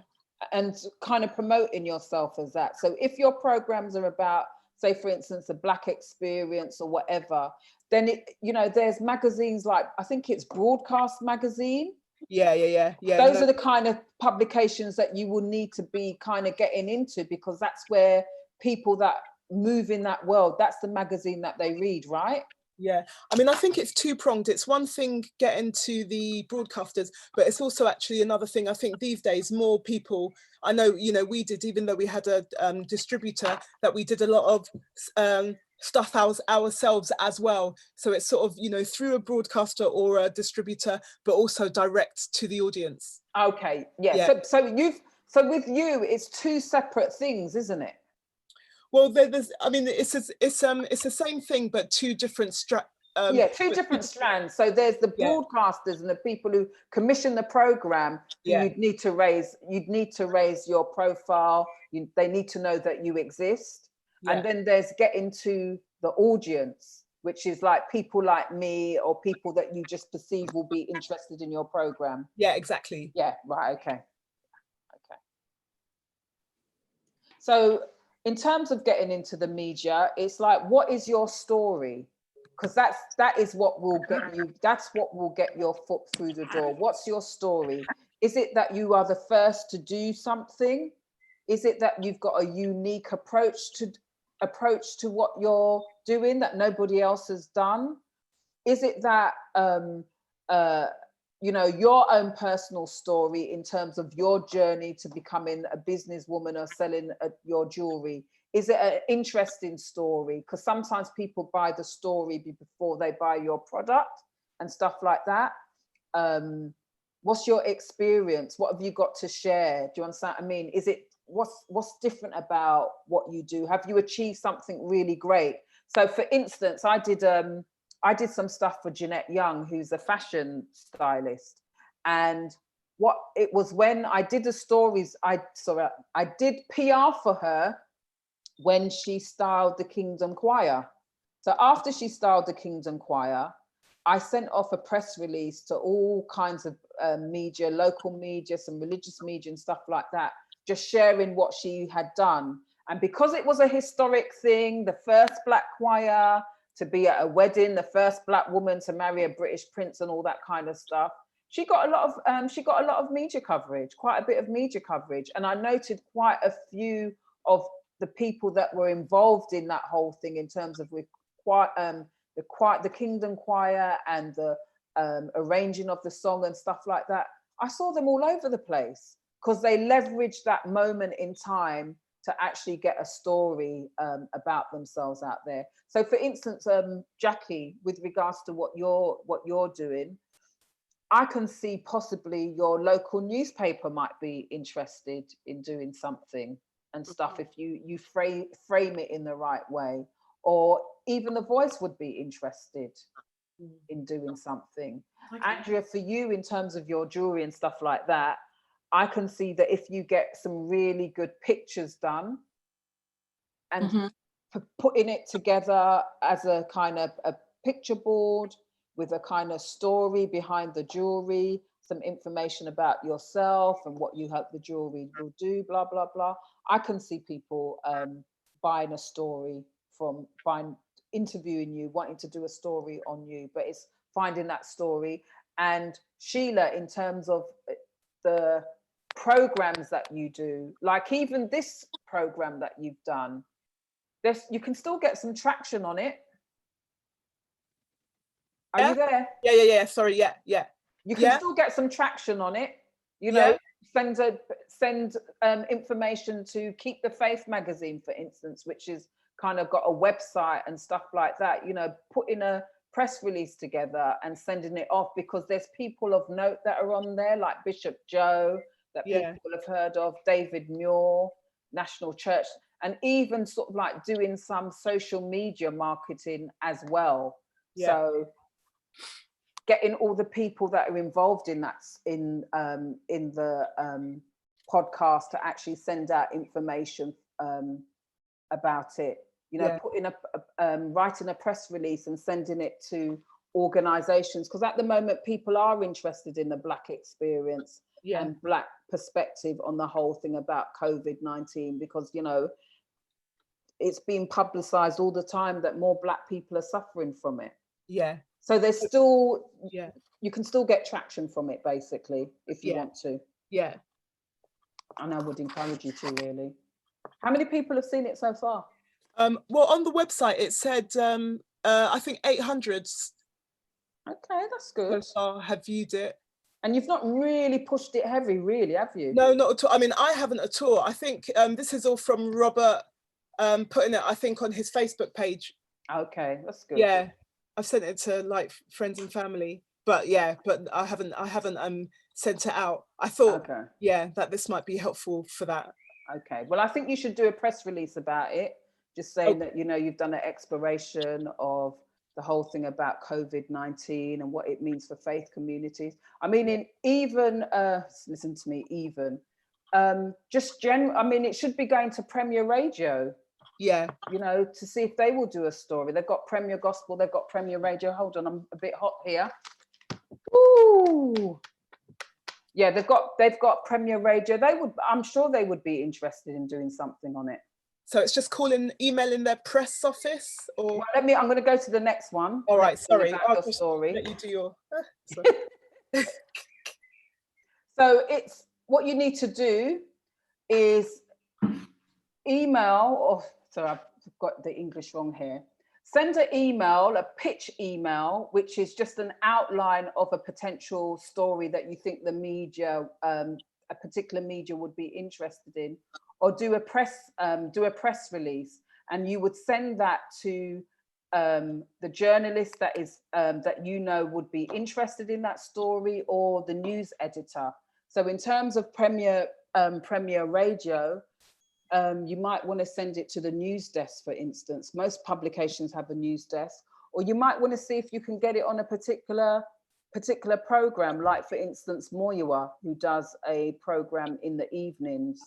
And kind of promoting yourself as that. So if your programs are about, say, for instance, a Black experience or whatever, then it, you know, there's magazines like, I think it's Broadcast Magazine. Yeah. Those are the kind of publications that you will need to be kind of getting into, because that's where people that move in that world, that's the magazine that they read, right? Yeah, I mean, I think it's two-pronged. It's one thing getting to the broadcasters, but it's also actually another thing. I think these days more people, I know, you know, we did, even though we had a distributor, that we did a lot of stuff ourselves as well. So it's sort of, you know, through a broadcaster or a distributor, but also direct to the audience. Okay, yeah. So with you, it's two separate things, isn't it? Well, I mean, it's the same thing, but two different two different strands. So there's the broadcasters and the people who commission the program. You'd need to raise your profile. They need to know that you exist. And then there's getting to the audience, which is like people like me or people that you just perceive will be interested in your program. Yeah, exactly. Yeah, right. Okay. So in terms of getting into the media, it's like, what is your story? Because that is what will get you, that's what will get your foot through the door. What's your story? Is it that you are the first to do something? Is it that you've got a unique approach to what you're doing that nobody else has done? Is it that you know, your own personal story in terms of your journey to becoming a businesswoman or selling your jewelry? Is it an interesting story? Because sometimes people buy the story before they buy your product and stuff like that. What's your experience? What have you got to share? Do you understand what I mean? Is it, what's different about what you do? Have you achieved something really great? So for instance, I did some stuff for Jeanette Young, who's a fashion stylist. And what it was when I did the stories, I did PR for her when she styled the Kingdom Choir. So after she styled the Kingdom Choir, I sent off a press release to all kinds of media, local media, some religious media and stuff like that, just sharing what she had done. And because it was a historic thing, the first Black choir to be at a wedding, the first Black woman to marry a British prince and all that kind of stuff, she got a lot of media coverage, quite a bit of media coverage. And I noted quite a few of the people that were involved in that whole thing in terms of the Kingdom Choir and the arranging of the song and stuff like that. I saw them all over the place because they leveraged that moment in time to actually get a story about themselves out there. So for instance, Jackie, with regards to what you're doing, I can see possibly your local newspaper might be interested in doing something and stuff if you frame it in the right way, or even The Voice would be interested in doing something. Okay. Andrea, for you, in terms of your jewelry and stuff like that, I can see that if you get some really good pictures done and putting it together as a kind of a picture board with a kind of story behind the jewelry, some information about yourself and what you hope the jewelry will do, blah, blah, blah. I can see people buying a story interviewing you, wanting to do a story on you, but it's finding that story. And Sheila, in terms of the programs that you do, like even this program that you've done, you can still get some traction on it. Are you there? Yeah. Sorry, yeah. You can still get some traction on it. You know, send information to Keep the Faith magazine, for instance, which is kind of got a website and stuff like that. You know, putting a press release together and sending it off, because there's people of note that are on there, like Bishop Joe, that people will have heard of, David Muir, National Church, and even sort of like doing some social media marketing as well. So getting all the people that are involved in that in the podcast to actually send out information about it, you know, putting writing a press release and sending it to organizations, because at the moment people are interested in the Black experience and Black perspective on the whole thing about COVID-19, because, you know, it's being publicized all the time that more Black people are suffering from it. So there's still, you can still get traction from it, basically, if you want to. And I would encourage you to, really. How many people have seen it so far? Well, on the website, it said, I think 800. Okay, that's good. So far have viewed it. And you've not really pushed it heavy, really, have you? No, not at all. I mean, I haven't at all. I think this is all from Robert putting it, I think, on his Facebook page. Okay, that's good. Yeah, I've sent it to like friends and family, but I haven't sent it out. I thought, that this might be helpful for that. Okay, well, I think you should do a press release about it, just saying that, you know, you've done an exploration of the whole thing about COVID-19 and what it means for faith communities. I mean, listen to me, I mean, it should be going to Premier Radio. You know, to see if they will do a story. They've got Premier Gospel, they've got Premier Radio. Hold on, I'm a bit hot here. Ooh. Yeah, they've got Premier Radio. I'm sure they would be interested in doing something on it. So it's just emailing their press office, or? Well, I'm going to go to the next one. All right, sorry. I'll just story. Let you do your. So it's what you need to do is email, sorry, I've got the English wrong here. Send an email, a pitch email, which is just an outline of a potential story that you think the media, a particular media would be interested in, or do a press release, and you would send that to the journalist that is that you know would be interested in that story, or the news editor. So in terms of Premier Radio, you might want to send it to the news desk, for instance. Most publications have a news desk, or you might want to see if you can get it on a particular program, like, for instance, Moyua, who does a program in the evenings,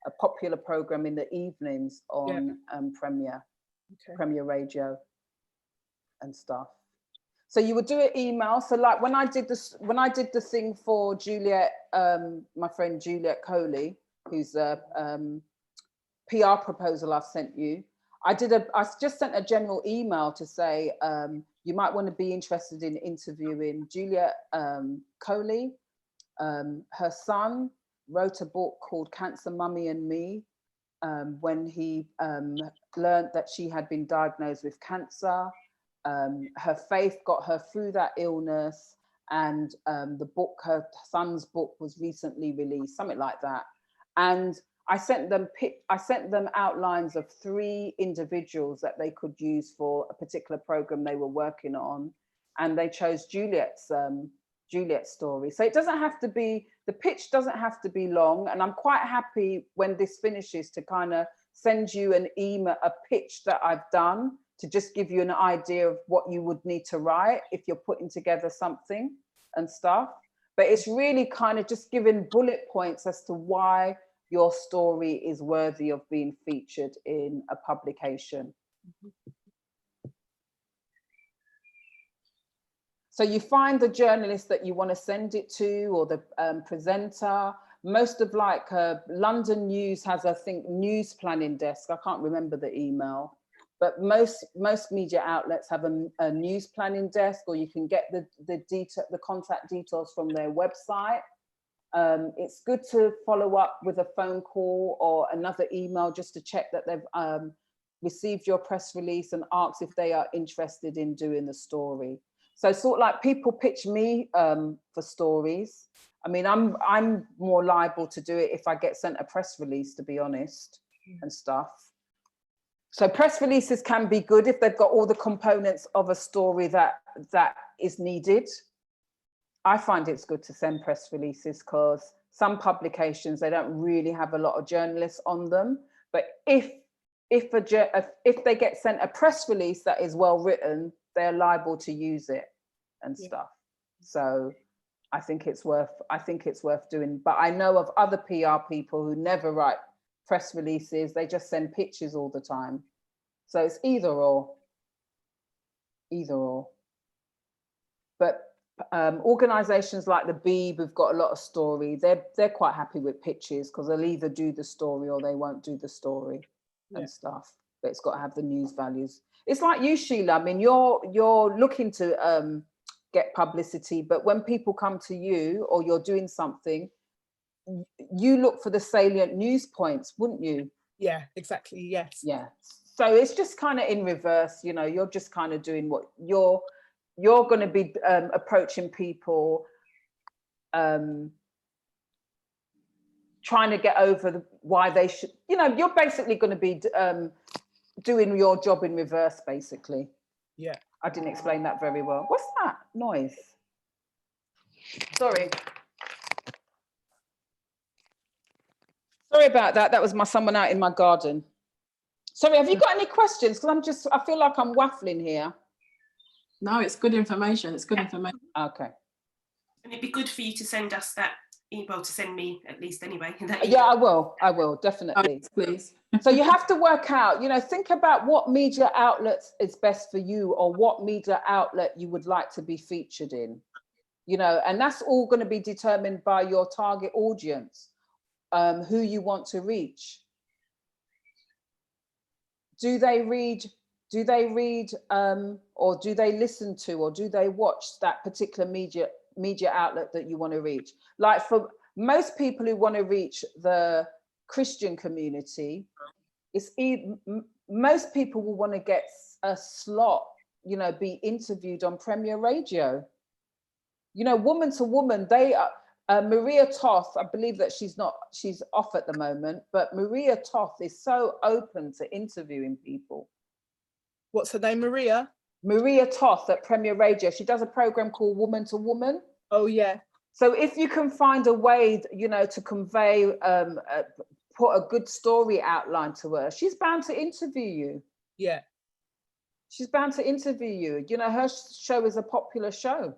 a popular program in the evenings on Premier Radio and stuff. So you would do an email. So like when I did the thing for Juliet, my friend Juliet Coley, who's a PR proposal I've sent you, I just sent a general email to say you might want to be interested in interviewing Juliet Coley. Her son wrote a book called Cancer, Mummy and Me, when he learned that she had been diagnosed with cancer. Her faith got her through that illness, and her son's book was recently released, something like that. And I sent them outlines of 3 individuals that they could use for a particular program they were working on, and they chose Juliet's story. So it doesn't have to be, the pitch doesn't have to be long, and I'm quite happy when this finishes to kind of send you an email, a pitch that I've done, to just give you an idea of what you would need to write if you're putting together something and stuff. But it's really kind of just giving bullet points as to why your story is worthy of being featured in a publication. So you find the journalist that you want to send it to, or the presenter. Most of London News has, I think, news planning desk. I can't remember the email, but most media outlets have a news planning desk, or you can get the contact details from their website. It's good to follow up with a phone call or another email just to check that they've received your press release, and ask if they are interested in doing the story. So sort of like people pitch me for stories. I mean, I'm more liable to do it if I get sent a press release, to be honest, and stuff. So press releases can be good if they've got all the components of a story that is needed. I find it's good to send press releases because some publications, they don't really have a lot of journalists on them. But if they get sent a press release that is well written, they're liable to use it and stuff. So I think it's worth doing. But I know of other PR people who never write press releases, they just send pictures all the time. So it's either or. But organizations like the Beeb, who've got a lot of story, they're quite happy with pictures, because they'll either do the story or they won't do the story and stuff. But it's got to have the news values. It's like you, Sheila. I mean, you're looking to get publicity, but when people come to you or you're doing something, you look for the salient news points, wouldn't you? Yeah, exactly. Yes. Yeah. So it's just kind of in reverse, you know, you're just kind of doing what you're going to be approaching people, trying to get over why they should, you know, you're basically going to be doing your job in reverse, basically. Yeah. I didn't explain that very well. What's that noise? Sorry. Sorry about that. That was someone out in my garden. Sorry, have you got any questions? Because I feel like I'm waffling here. No, it's good information. It's good information. Okay. And it'd be good for you to send us that email, to send me at least anyway. Yeah, I will, definitely. Oh, please. So you have to work out, you know, think about what media outlets is best for you, or what media outlet you would like to be featured in, you know, and that's all going to be determined by your target audience, who you want to reach. Do they read or do they listen to, or do they watch that particular media outlet that you want to reach? Like, for most people who want to reach the Christian community, most people will want to get a slot, you know, be interviewed on Premier Radio. You know, woman to woman, they are. Maria Toth, I believe that she's off at the moment, but Maria Toth is so open to interviewing people. What's her name, Maria? Maria Toth at Premier Radio. She does a program called Woman to Woman. Oh, yeah. So if you can find a way, you know, to convey, put a good story outline to her, she's bound to interview you. Yeah. She's bound to interview you. You know, her show is a popular show.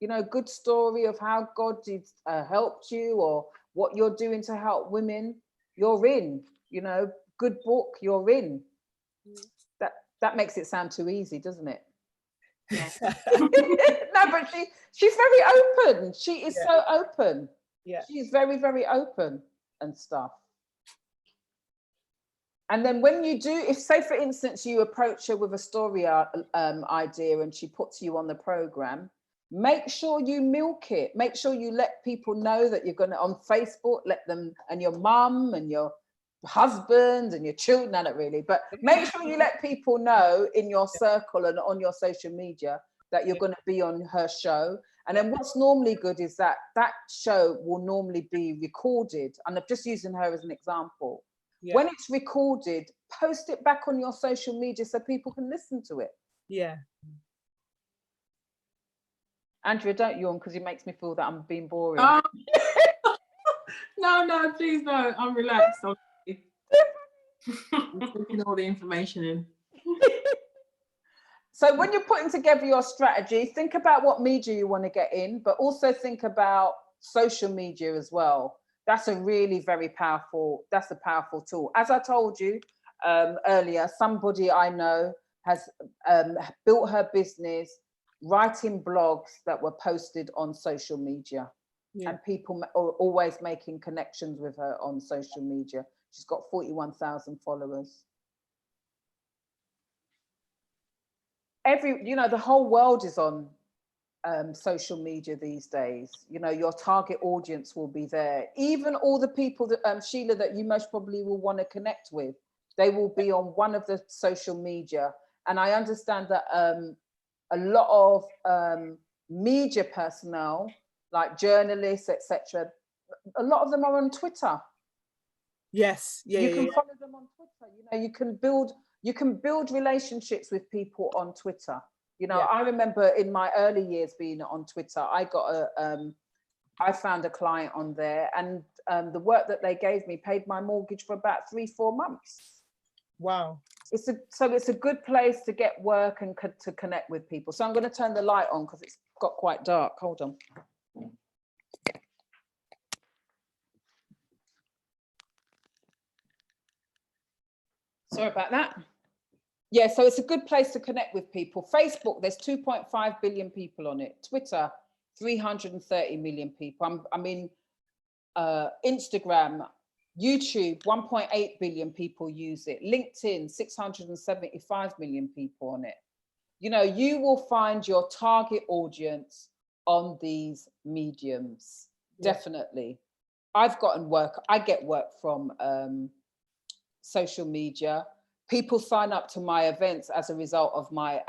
You know, good story of how God did helped you, or what you're doing to help women, you're in. You know, good book, you're in. That makes it sound too easy, doesn't it? Yeah. No, but she's very open. She is so open. Yeah. She's very, very open and stuff. And then when you do, if, say for instance, you approach her with a story idea and she puts you on the program, make sure you milk it. Make sure you let people know that you're going to, on Facebook, let them, and your mum and your husband and your children, not really, but make sure you let people know in your circle and on your social media that you're going to be on her show. And then what's normally good is that show will normally be recorded. And I'm just using her as an example. Yeah. When it's recorded, post it back on your social media so people can listen to it. Yeah. Andrea, don't yawn, because it makes me feel that I'm being boring. No, please no. I'm relaxed. I'm taking all the information in. So when you're putting together your strategy, think about what media you want to get in, but also think about social media as well. That's a really very powerful, that's a powerful tool. As I told you earlier, somebody I know has built her business writing blogs that were posted on social media. Yeah. And people are always making connections with her on social media. She's got 41,000 followers. The whole world is on social media these days. You know, your target audience will be there. Even all the people that, Sheila, that you most probably will want to connect with, they will be on one of the social media. And I understand that a lot of media personnel, like journalists, etc., a lot of them are on Twitter. Yes, you can follow them on Twitter. You know, you can build relationships with people on Twitter. You know, I remember in my early years being on Twitter, I got I found a client on there, and the work that they gave me paid my mortgage for about 3-4 months. Wow. So it's a good place to get work and to connect with people. So I'm going to turn the light on because it's got quite dark. Hold on. Sorry about that. Yeah, so it's a good place to connect with people. Facebook, there's 2.5 billion people on it. Twitter, 330 million people. Instagram, YouTube, 1.8 billion people use it. LinkedIn, 675 million people on it. You know, you will find your target audience on these mediums, definitely. I've gotten work, I get work from social media. People sign up to my events as a result of my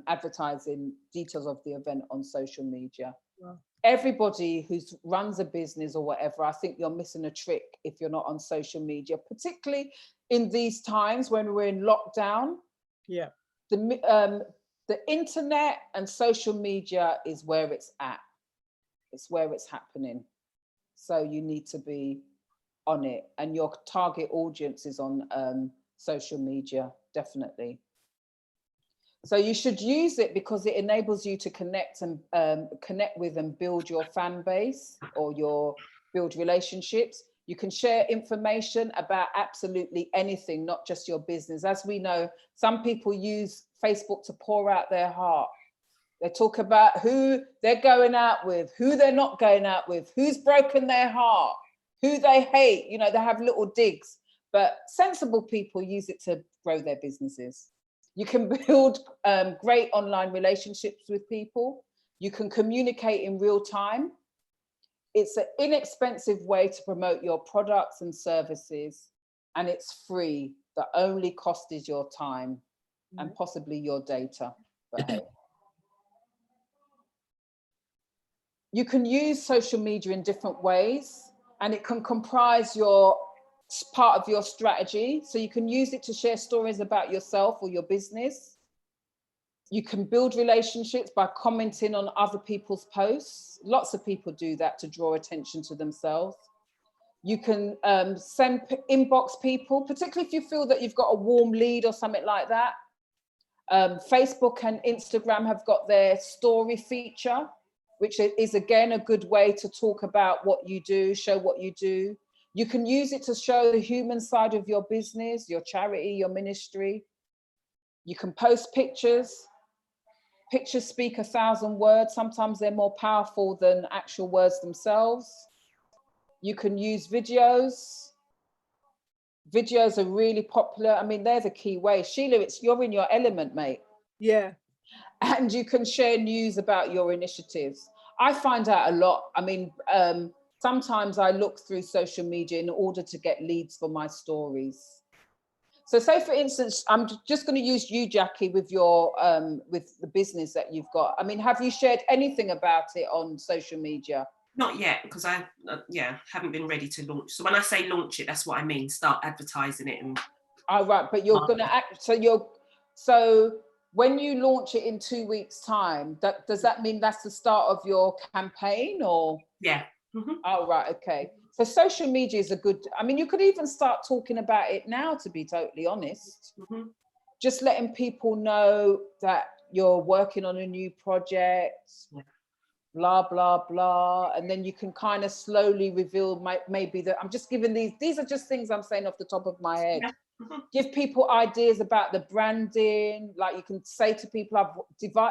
advertising details of the event on social media. Wow. Everybody who runs a business or whatever, I think you're missing a trick if you're not on social media, particularly in these times when we're in lockdown. Yeah. The internet and social media is where it's at. It's where it's happening. So you need to be on it, and your target audience is on social media, definitely. So you should use it because it enables you to connect and connect with and build your fan base, or build relationships. You can share information about absolutely anything, not just your business. As we know, some people use Facebook to pour out their heart. They talk about who they're going out with, who they're not going out with, who's broken their heart, who they hate. You know, they have little digs, but sensible people use it to grow their businesses. You can build great online relationships with people. You can communicate in real time. It's an inexpensive way to promote your products and services, and it's free. The only cost is your time and possibly your data. But hey. You can use social media in different ways, and it can comprise part of your strategy. So you can use it to share stories about yourself or your business. You can build relationships by commenting on other people's posts. Lots of people do that to draw attention to themselves. You can inbox people, particularly if you feel that you've got a warm lead or something like that. Facebook and Instagram have got their story feature, which is again a good way to talk about what you do, show what you do. You can use it to show the human side of your business, your charity, your ministry. You can post pictures. Pictures speak 1,000 words. Sometimes they're more powerful than actual words themselves. You can use videos. Videos are really popular. I mean, they're the key way. Sheila, you're in your element, mate. Yeah. And you can share news about your initiatives. I find out a lot. I mean, sometimes I look through social media in order to get leads for my stories. So say, for instance, I'm just going to use you, Jackie, with your with the business that you've got. I mean, have you shared anything about it on social media? Not yet, because I haven't been ready to launch. So when I say launch it, that's what I mean. Start advertising it. And oh, right, but you're going to act. So when you launch it in 2 weeks' time, does that mean that's the start of your campaign, or? Yeah. Mm-hmm. Oh, right, okay. So social media is a good, I mean, you could even start talking about it now, to be totally honest. Mm-hmm. Just letting people know that you're working on a new project, blah, blah, blah. And then you can kind of slowly reveal maybe that I'm just giving these are just things I'm saying off the top of my head. Yeah. Mm-hmm. Give people ideas about the branding. Like you can say to people,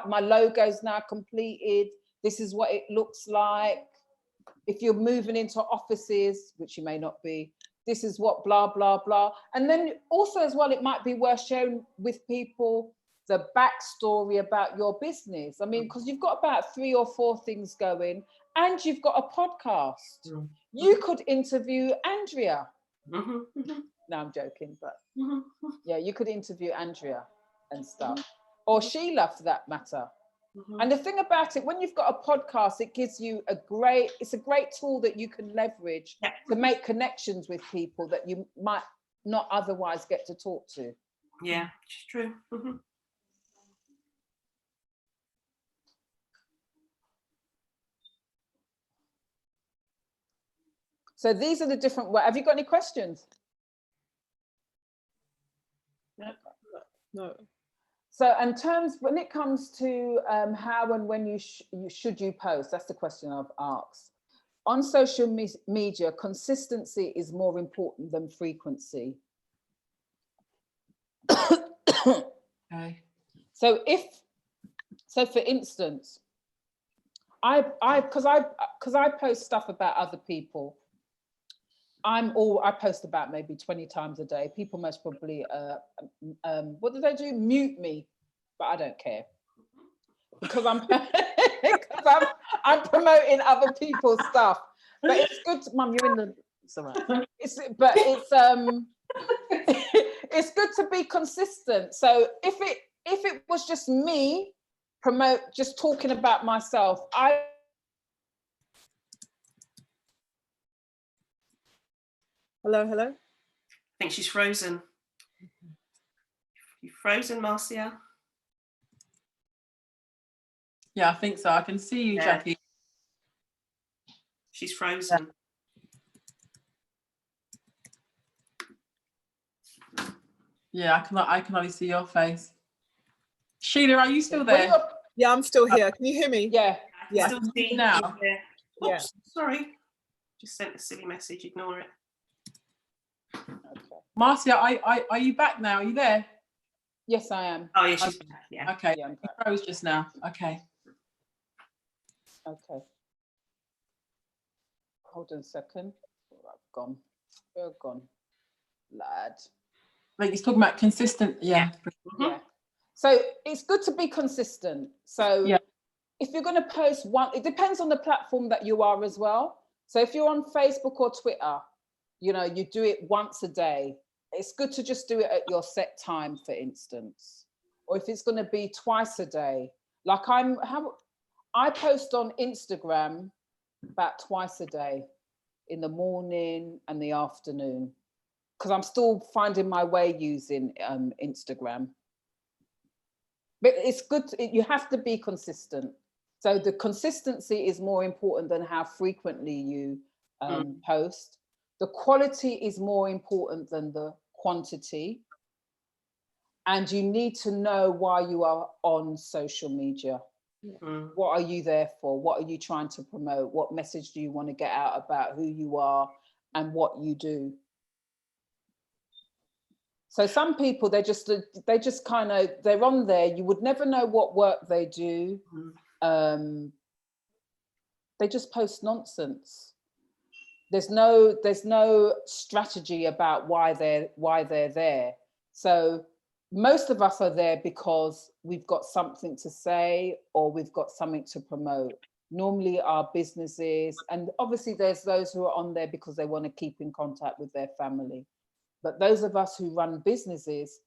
my logo's now completed. This is what it looks like. If you're moving into offices, which you may not be, this is what blah, blah, blah. And then also as well, it might be worth sharing with people the backstory about your business. I mean, because you've got about 3 or 4 things going and you've got a podcast. Mm-hmm. You could interview Andrea. Mm-hmm. No, I'm joking, but yeah, you could interview Andrea and stuff, or Sheila for that matter. Mm-hmm. And the thing about it, when you've got a podcast, it gives you it's a great tool that you can leverage to make connections with people that you might not otherwise get to talk to. Yeah, it's true. Mm-hmm. So these are the different, have you got any questions? No. So in terms, when it comes to how and when should you post, that's the question I've asked. On social media, consistency is more important than frequency. Okay. So for instance, because I post stuff about other people, I post about maybe 20 times a day. People most probably, what do they do? Mute me, but I don't care. Because I'm promoting other people's stuff. But it's good, Mum, you're in the, it's all right. It's good to be consistent. So if it was just me just talking about myself, Hello. I think she's frozen. You frozen, Marcia? Yeah, I think so. I can see you, Yeah. Jackie. She's frozen. Yeah, I can only see your face. Sheila, are you still there? Yeah, I'm still here. Can you hear me? Yeah. I can still see now. Yeah. Oops, sorry. Just sent a silly message, ignore it. Okay. Marcia, are you back now? Are you there? Yes, I am. Oh, yeah, she's back, yeah. Okay, Yeah, I'm you back. froze just now. Okay. Okay. Hold on a second. Oh, I've gone. You're gone, lad. Like he's talking about consistent. Yeah. Yeah. So it's good to be consistent. So Yeah. if you're going to post it depends on the platform that you are as well. So if you're on Facebook or Twitter, you do it once a day. It's good to just do it at your set time, for instance. Or if it's going to be twice a day, like I post on Instagram about twice a day, in the morning and the afternoon, because I'm still finding my way using Instagram. But it's good, you have to be consistent. So the consistency is more important than how frequently you post. The quality is more important than the quantity. And you need to know why you are on social media. What are you there for? What are you trying to promote? What message do you want to get out about who you are and what you do? So some people, they're on there. You would never know what work they do. They just post nonsense. There's no strategy about why they're there. So most of us are there because we've got something to say or we've got something to promote. Normally our businesses, and obviously there's those who are on there because they want to keep in contact with their family. But those of us who run businesses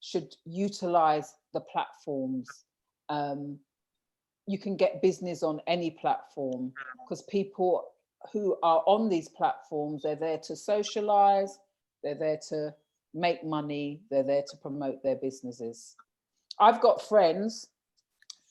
should utilize the platforms. You can get business on any platform because people who are on these platforms, they're there to socialize, they're there to make money, they're there to promote their businesses. I've got friends,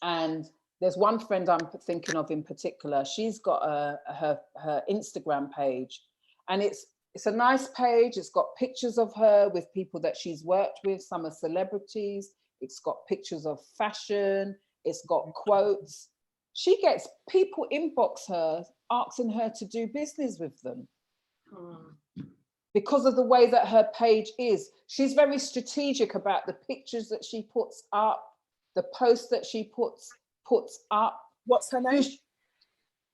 and there's one friend I'm thinking of in particular. She's got her Instagram page, and it's a nice page. It's got pictures of her with people that she's worked with. Some are celebrities. It's got pictures of fashion. It's got quotes. She gets people inbox her, asking her to do business with them. Because of the way that her page is. She's very strategic about the pictures that she puts up, the posts that she puts up. What's her name?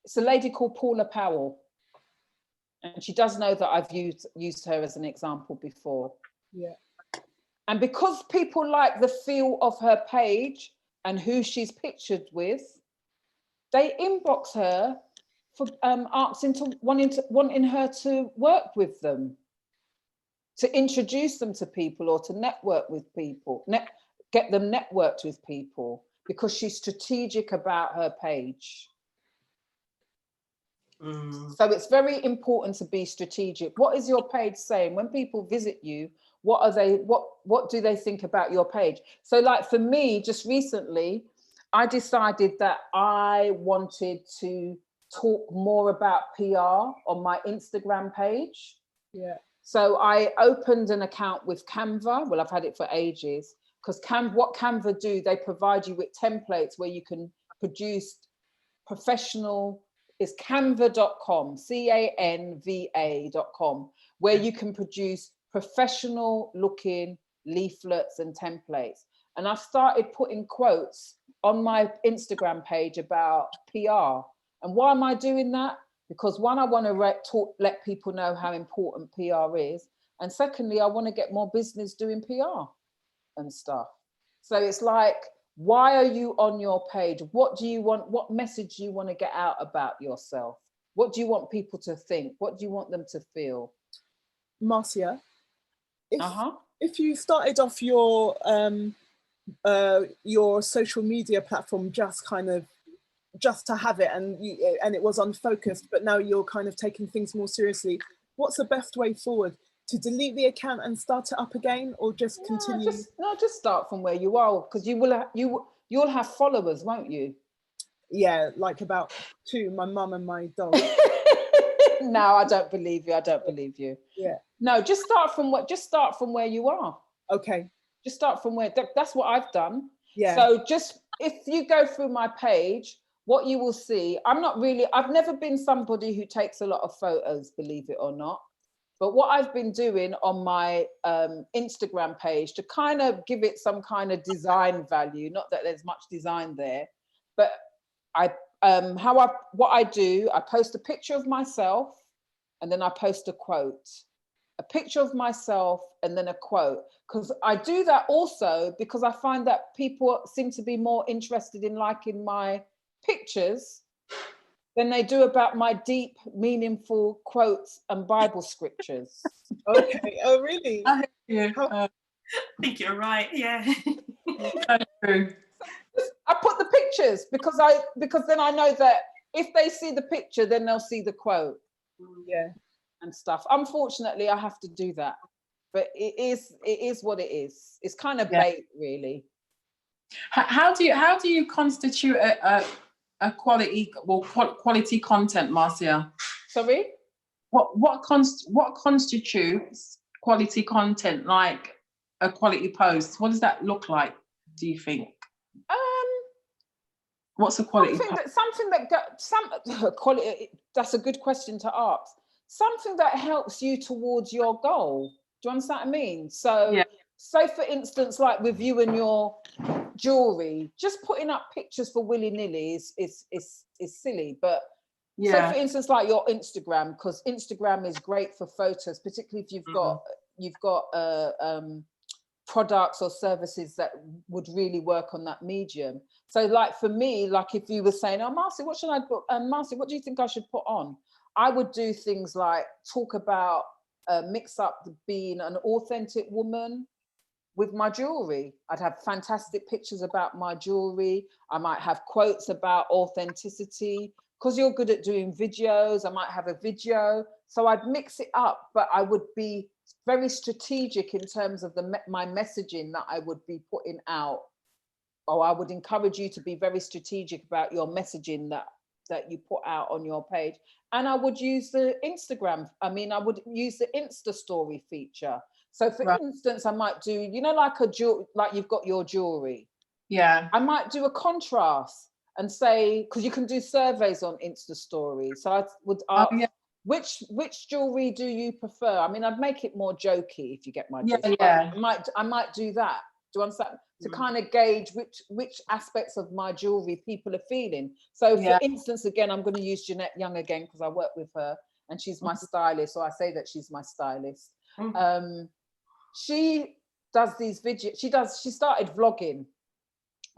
It's a lady called Paula Powell. And she does know that I've used her as an example before. Yeah. And because people like the feel of her page and who she's pictured with, they inbox her for wanting her to work with them, to introduce them to people or to network with people, get them networked with people, because she's strategic about her page. So it's very important to be strategic. What is your page saying? When people visit you, what do they think about your page? So like for me, just recently, I decided that I wanted to talk more about PR on my Instagram page. Yeah. So I opened an account with Canva. Well, I've had it for ages, because what Canva do, they provide you with templates where you can produce professional, it's canva.com, canva.com, where you can produce professional looking leaflets and templates. And I've started putting quotes on my Instagram page about PR. And why am I doing that? Because one, I want to let people know how important PR is. And secondly, I want to get more business doing PR and stuff. So it's like, why are you on your page? What do you want? What message do you want to get out about yourself? What do you want people to think? What do you want them to feel? Marcia, if you started off your social media platform just to have it, and it was unfocused, but now you're kind of taking things more seriously, what's the best way forward? To delete the account and start it up again, or just continue? Just start from where you are, because you'll have followers, won't you? Yeah, like about 2, my mum and my dog. No, I don't believe you. I don't believe you. Yeah. No, just start from where you are. Okay. Just start from where. That's what I've done. Yeah. So just if you go through my page, what you will see, I've never been somebody who takes a lot of photos, believe it or not. But what I've been doing on my Instagram page to kind of give it some kind of design value, not that there's much design there, but what I do, I post a picture of myself and then I post a quote. A picture of myself and then a quote. Because I do that also because I find that people seem to be more interested in liking my pictures than they do about my deep, meaningful quotes and Bible scriptures. Okay. Oh, really? I think you're right. Yeah. True. I put the pictures because then I know that if they see the picture, then they'll see the quote. Yeah. And stuff. Unfortunately, I have to do that, but it is what it is. It's kind of bait, really. How do you constitute a quality content, Marcia? Sorry? What constitutes quality content, like a quality post? What does that look like, do you think? What's a quality quality? That's a good question to ask. Something that helps you towards your goal. Do you understand what I mean? So, say for instance, like with you and your jewelry, just putting up pictures for willy-nilly is silly. But so for instance, like your Instagram, because Instagram is great for photos, particularly if you've got products or services that would really work on that medium. So like for me, like if you were saying, oh, Marcia, what should I put? And Marcia, what do you think I should put on? I would do things like talk about, mix up being an authentic woman with my jewelry. I'd have fantastic pictures about my jewelry. I might have quotes about authenticity. Because you're good at doing videos, I might have a video. So I'd mix it up, but I would be very strategic in terms of my messaging that I would be putting out. Or I would encourage you to be very strategic about your messaging that you put out on your page. And I would use the Instagram. I would use the Insta story feature. So for instance, I might do, like like you've got your jewelry. Yeah. I might do a contrast and say, because you can do surveys on Insta stories. So I would ask, which jewelry do you prefer? I'd make it more jokey, if you get my drift. Yeah. I might do that. Do you understand? To kind of gauge which aspects of my jewelry people are feeling. So for instance, again, I'm going to use Jeanette Young again because I work with her and she's my stylist. So I say that she's my stylist. She does these videos. She started vlogging.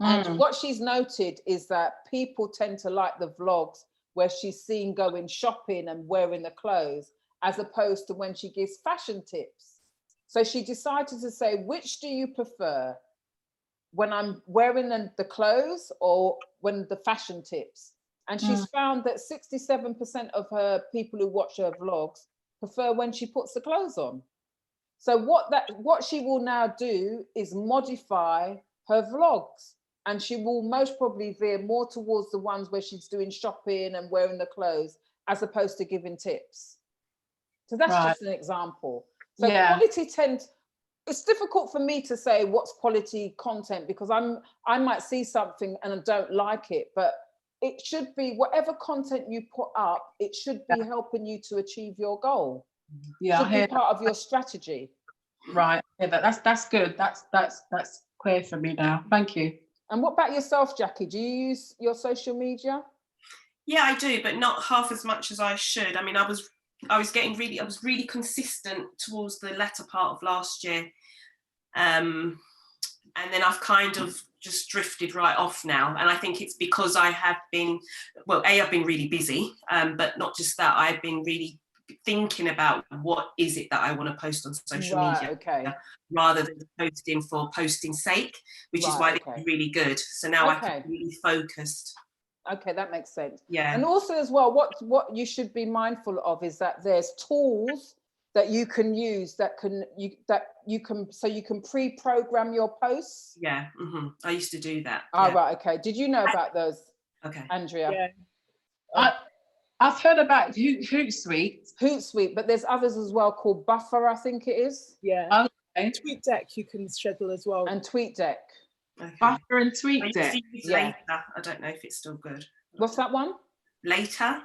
And what she's noted is that people tend to like the vlogs where she's seen going shopping and wearing the clothes, as opposed to when she gives fashion tips. So she decided to say, which do you prefer? When I'm wearing the clothes or when the fashion tips? And she's found that 67% of her people who watch her vlogs prefer when she puts the clothes on. So what she will now do is modify her vlogs and she will most probably veer more towards the ones where she's doing shopping and wearing the clothes, as opposed to giving tips. So that's just an example. So quality it's difficult for me to say what's quality content, because I might see something and I don't like it, but it should be whatever content you put up, it should be helping you to achieve your goal. Yeah, should be part of your strategy. Right. Yeah, that's good. That's clear for me now. Thank you. And what about yourself, Jackie? Do you use your social media? Yeah, I do, but not half as much as I should. I mean, I was really consistent towards the latter part of last year. And then I've kind of just drifted right off now. And I think it's because I have been, well, I've been really busy, but not just that, I've been really thinking about what is it that I want to post on social media, rather than posting for posting's sake, which is why it's really good. So now I can be really focused. Okay, that makes sense. Yeah. And also as well, what you should be mindful of is that there's tools that you can use so you can pre-program your posts. Yeah, I used to do that. Oh, right, okay. Did you know about those? Okay. Andrea? Yeah. I've heard about Hootsuite. Hootsuite, but there's others as well called Buffer, I think it is. Yeah. Okay. TweetDeck you can schedule as well. And TweetDeck. Okay. Buffer and TweetDeck. Later. I don't know if it's still good. What's that one? Later.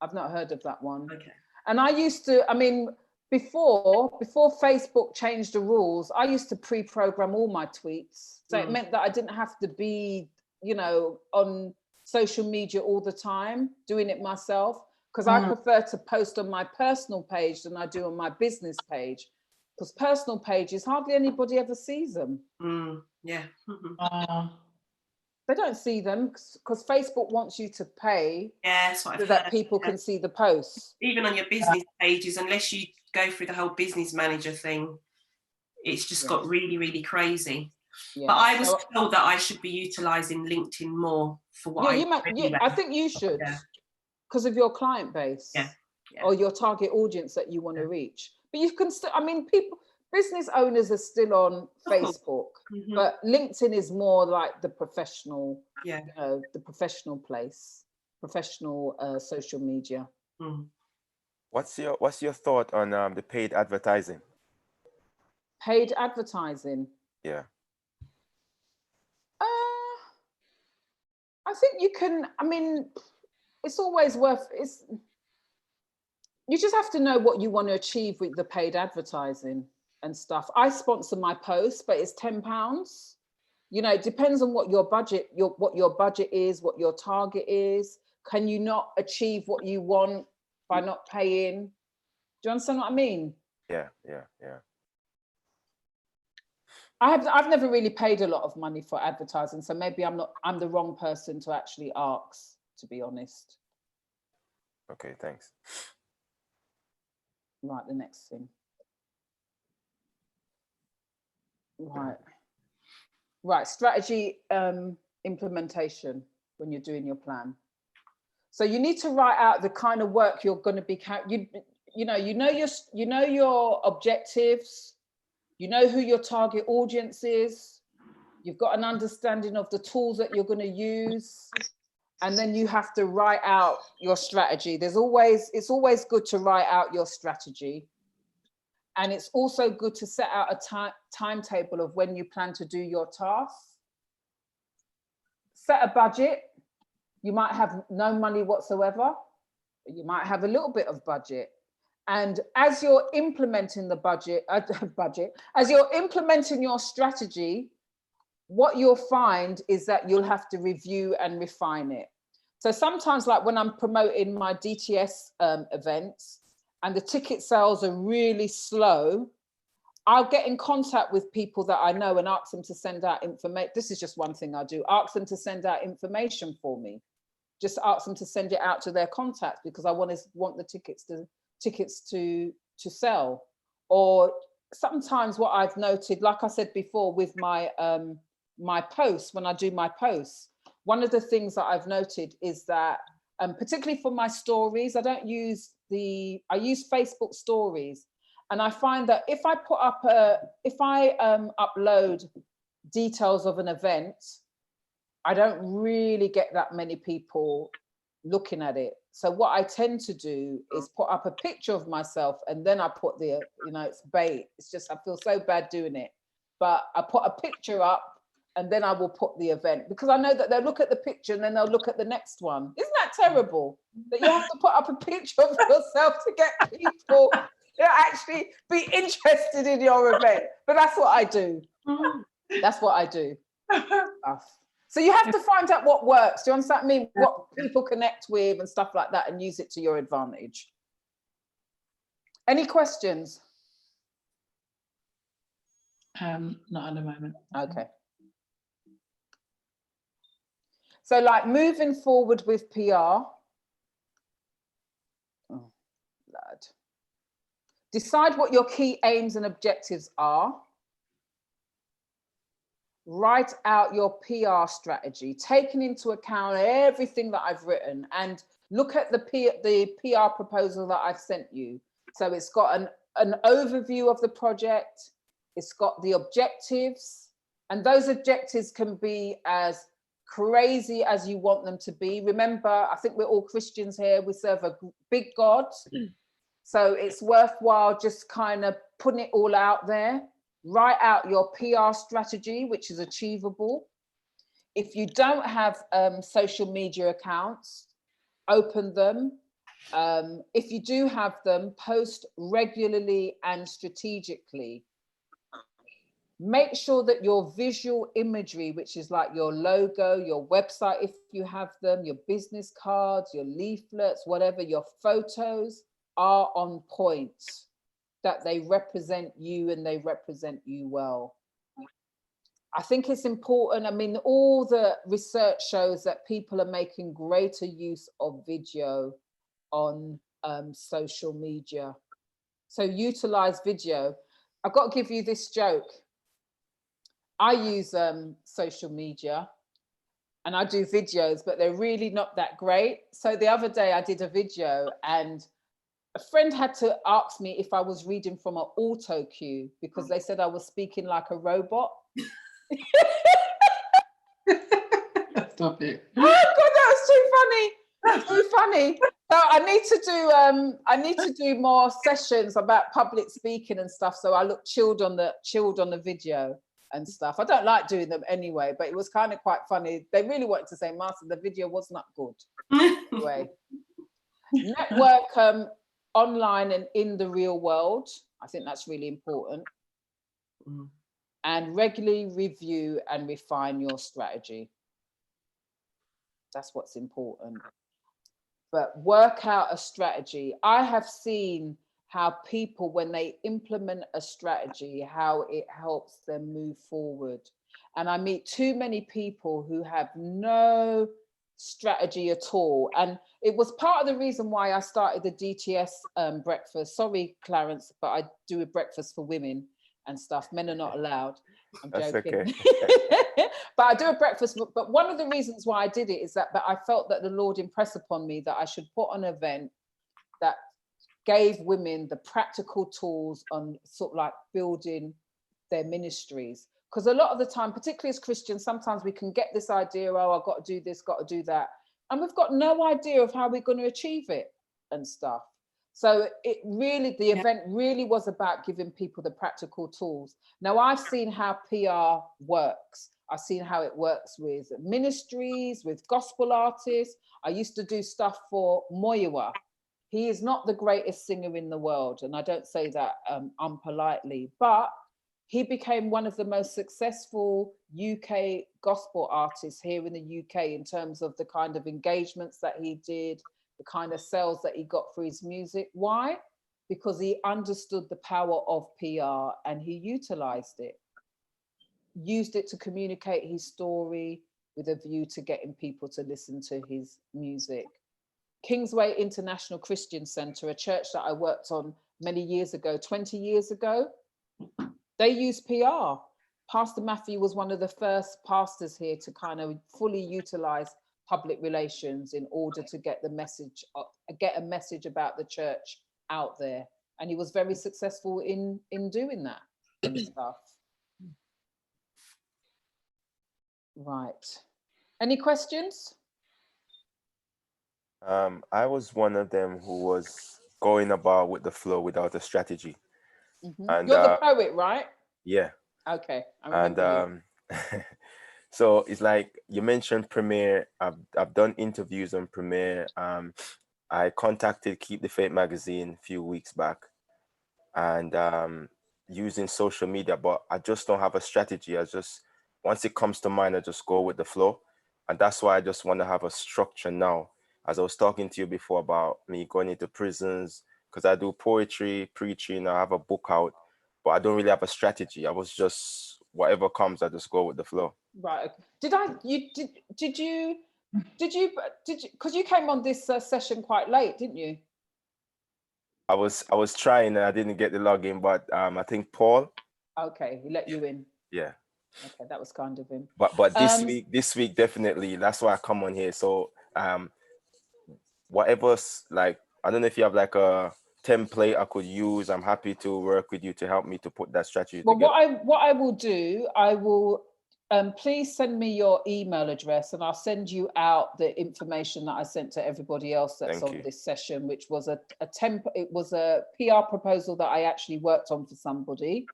I've not heard of that one. Okay. And I used to, I mean, before Facebook changed the rules, I used to pre-program all my tweets. So it meant that I didn't have to be, on social media all the time, doing it myself, because I prefer to post on my personal page than I do on my business page, because personal pages, hardly anybody ever sees them. Yeah. They don't see them because Facebook wants you to pay so that people can see the posts. Even on your business pages, unless you go through the whole business manager thing, it's just got really, really crazy. Yeah. But I was told that I should be utilising LinkedIn more for what I think you should, because of your client base or your target audience that you want to reach. But you can still, I mean, business owners are still on Facebook, but LinkedIn is more like the professional, the professional place, professional social media. What's your thought on the paid advertising? Paid advertising? Yeah. I think you can, I mean, it's always you just have to know what you want to achieve with the paid advertising and stuff. I sponsor my posts, but it's £10. It depends on what your budget, what your budget is, what your target is. Can you not achieve what you want by not paying? Do you understand what I mean? Yeah. I've never really paid a lot of money for advertising, so maybe I'm the wrong person to actually ask, to be honest. Okay, thanks. Right, the next thing. Right, strategy implementation when you're doing your plan. So you need to write out the kind of work you're going to be you know your objectives. You know who your target audience is. You've got an understanding of the tools that you're going to use. And then you have to write out your strategy. It's always good to write out your strategy. And it's also good to set out a timetable of when you plan to do your tasks. Set a budget. You might have no money whatsoever, but you might have a little bit of budget. And as you're implementing as you're implementing your strategy, what you'll find is that you'll have to review and refine it. So sometimes, like when I'm promoting my DTS events and the ticket sales are really slow, I'll get in contact with people that I know and ask them to send out information. This is just one thing I do. Ask them to send out information for me. Just ask them to send it out to their contacts, because I want the tickets to sell. Or sometimes what I've noted, like I said before, with my my posts, when I do my posts, one of the things that I've noted is that particularly for my stories, I use Facebook stories, and I find that if I put up upload details of an event, I don't really get that many people looking at it. So what I tend to do is put up a picture of myself, and then I put the, you know, it's bait. It's just, I feel so bad doing it. But I put a picture up, and then I will put the event, because I know that they'll look at the picture and then they'll look at the next one. Isn't that terrible? That you have to put up a picture of yourself to get people to actually be interested in your event. But that's what I do. That's what I do. So you have to find out what works. Do you understand what I mean? What people connect with and stuff like that, and use it to your advantage. Any questions? Not at the moment. Okay. So like moving forward with PR. Oh, lad. Decide what your key aims and objectives are. Write out your PR strategy, taking into account everything that I've written, and look at the PR proposal that I've sent you. So it's got an overview of the project, it's got the objectives, and those objectives can be as crazy as you want them to be. Remember, I think we're all Christians here, we serve a big God. So it's worthwhile just kind of putting it all out there. Write out your PR strategy, which is achievable. If you don't have social media accounts, open them. If you do have them, post regularly and strategically. Make sure that your visual imagery, which is like your logo, your website, if you have them, your business cards, your leaflets, whatever, your photos are on point, that they represent you and they represent you well. I think it's important. I mean, all the research shows that people are making greater use of video on social media. So utilize video. I've got to give you this joke. I use social media and I do videos, but they're really not that great. So the other day I did a video and a friend had to ask me if I was reading from an auto cue because they said I was speaking like a robot. Stop it. Oh God, that was too funny. That's too funny. So I need to do more sessions about public speaking and stuff. So I look chilled on the video and stuff. I don't like doing them anyway, but it was kind of quite funny. They really wanted to say, Marcia, the video was not good. Anyway, network online and in the real world. I think that's really important. And regularly review and refine your strategy. That's what's important. But work out a strategy. I have seen how people, when they implement a strategy, how it helps them move forward. And I meet too many people who have no strategy at all. And it was part of the reason why I started the DTS breakfast. Sorry, Clarence, but I do a breakfast for women and stuff. Men are not allowed. I'm joking. Okay. But I do a breakfast. But one of the reasons why I did it is that I felt that the Lord impressed upon me that I should put on an event that gave women the practical tools on sort of like building their ministries. Because a lot of the time, particularly as Christians, sometimes we can get this idea, oh, I've got to do this, got to do that. And we've got no idea of how we're going to achieve it and stuff. So it really, the event really was about giving people the practical tools. Now I've seen how PR works. I've seen how it works with ministries, with gospel artists. I used to do stuff for Moyiwa. He is not the greatest singer in the world. And I don't say that unpolitely, but he became one of the most successful UK gospel artists here in the UK in terms of the kind of engagements that he did, the kind of sales that he got for his music. Why? Because he understood the power of PR and he utilized it, used it to communicate his story with a view to getting people to listen to his music. Kingsway International Christian Centre, a church that I worked on many years ago, 20 years ago, they use PR. Pastor Matthew was one of the first pastors here to kind of fully utilize public relations in order to get a message about the church out there. And he was very successful in doing that and stuff. Right. Any questions? I was one of them who was going about with the flow without a strategy. And You're the poet, right? yeah. Okay, I And remember you. so it's like you mentioned Premiere. I've done interviews on Premiere. I contacted Keep the Faith magazine a few weeks back, and using social media, but I just don't have a strategy. I just, once it comes to mind, I just go with the flow. And that's why I just want to have a structure now. As I was talking to you before about me going into prisons, because I do poetry, preaching, I have a book out, but I don't really have a strategy. I was just, whatever comes, I just go with the flow. Right. Did you, because you came on this session quite late, didn't you? I was trying and I didn't get the login, but I think Paul. Okay, he let you in. Yeah. Okay, that was kind of him. But this week definitely, that's why I come on here. So whatever's like, I don't know if you have like a template I could use. I'm happy to work with you to help me to put that strategy together. What I will do, I will please send me your email address and I'll send you out the information that I sent to everybody else that's on this session, which was it was a PR proposal that I actually worked on for somebody.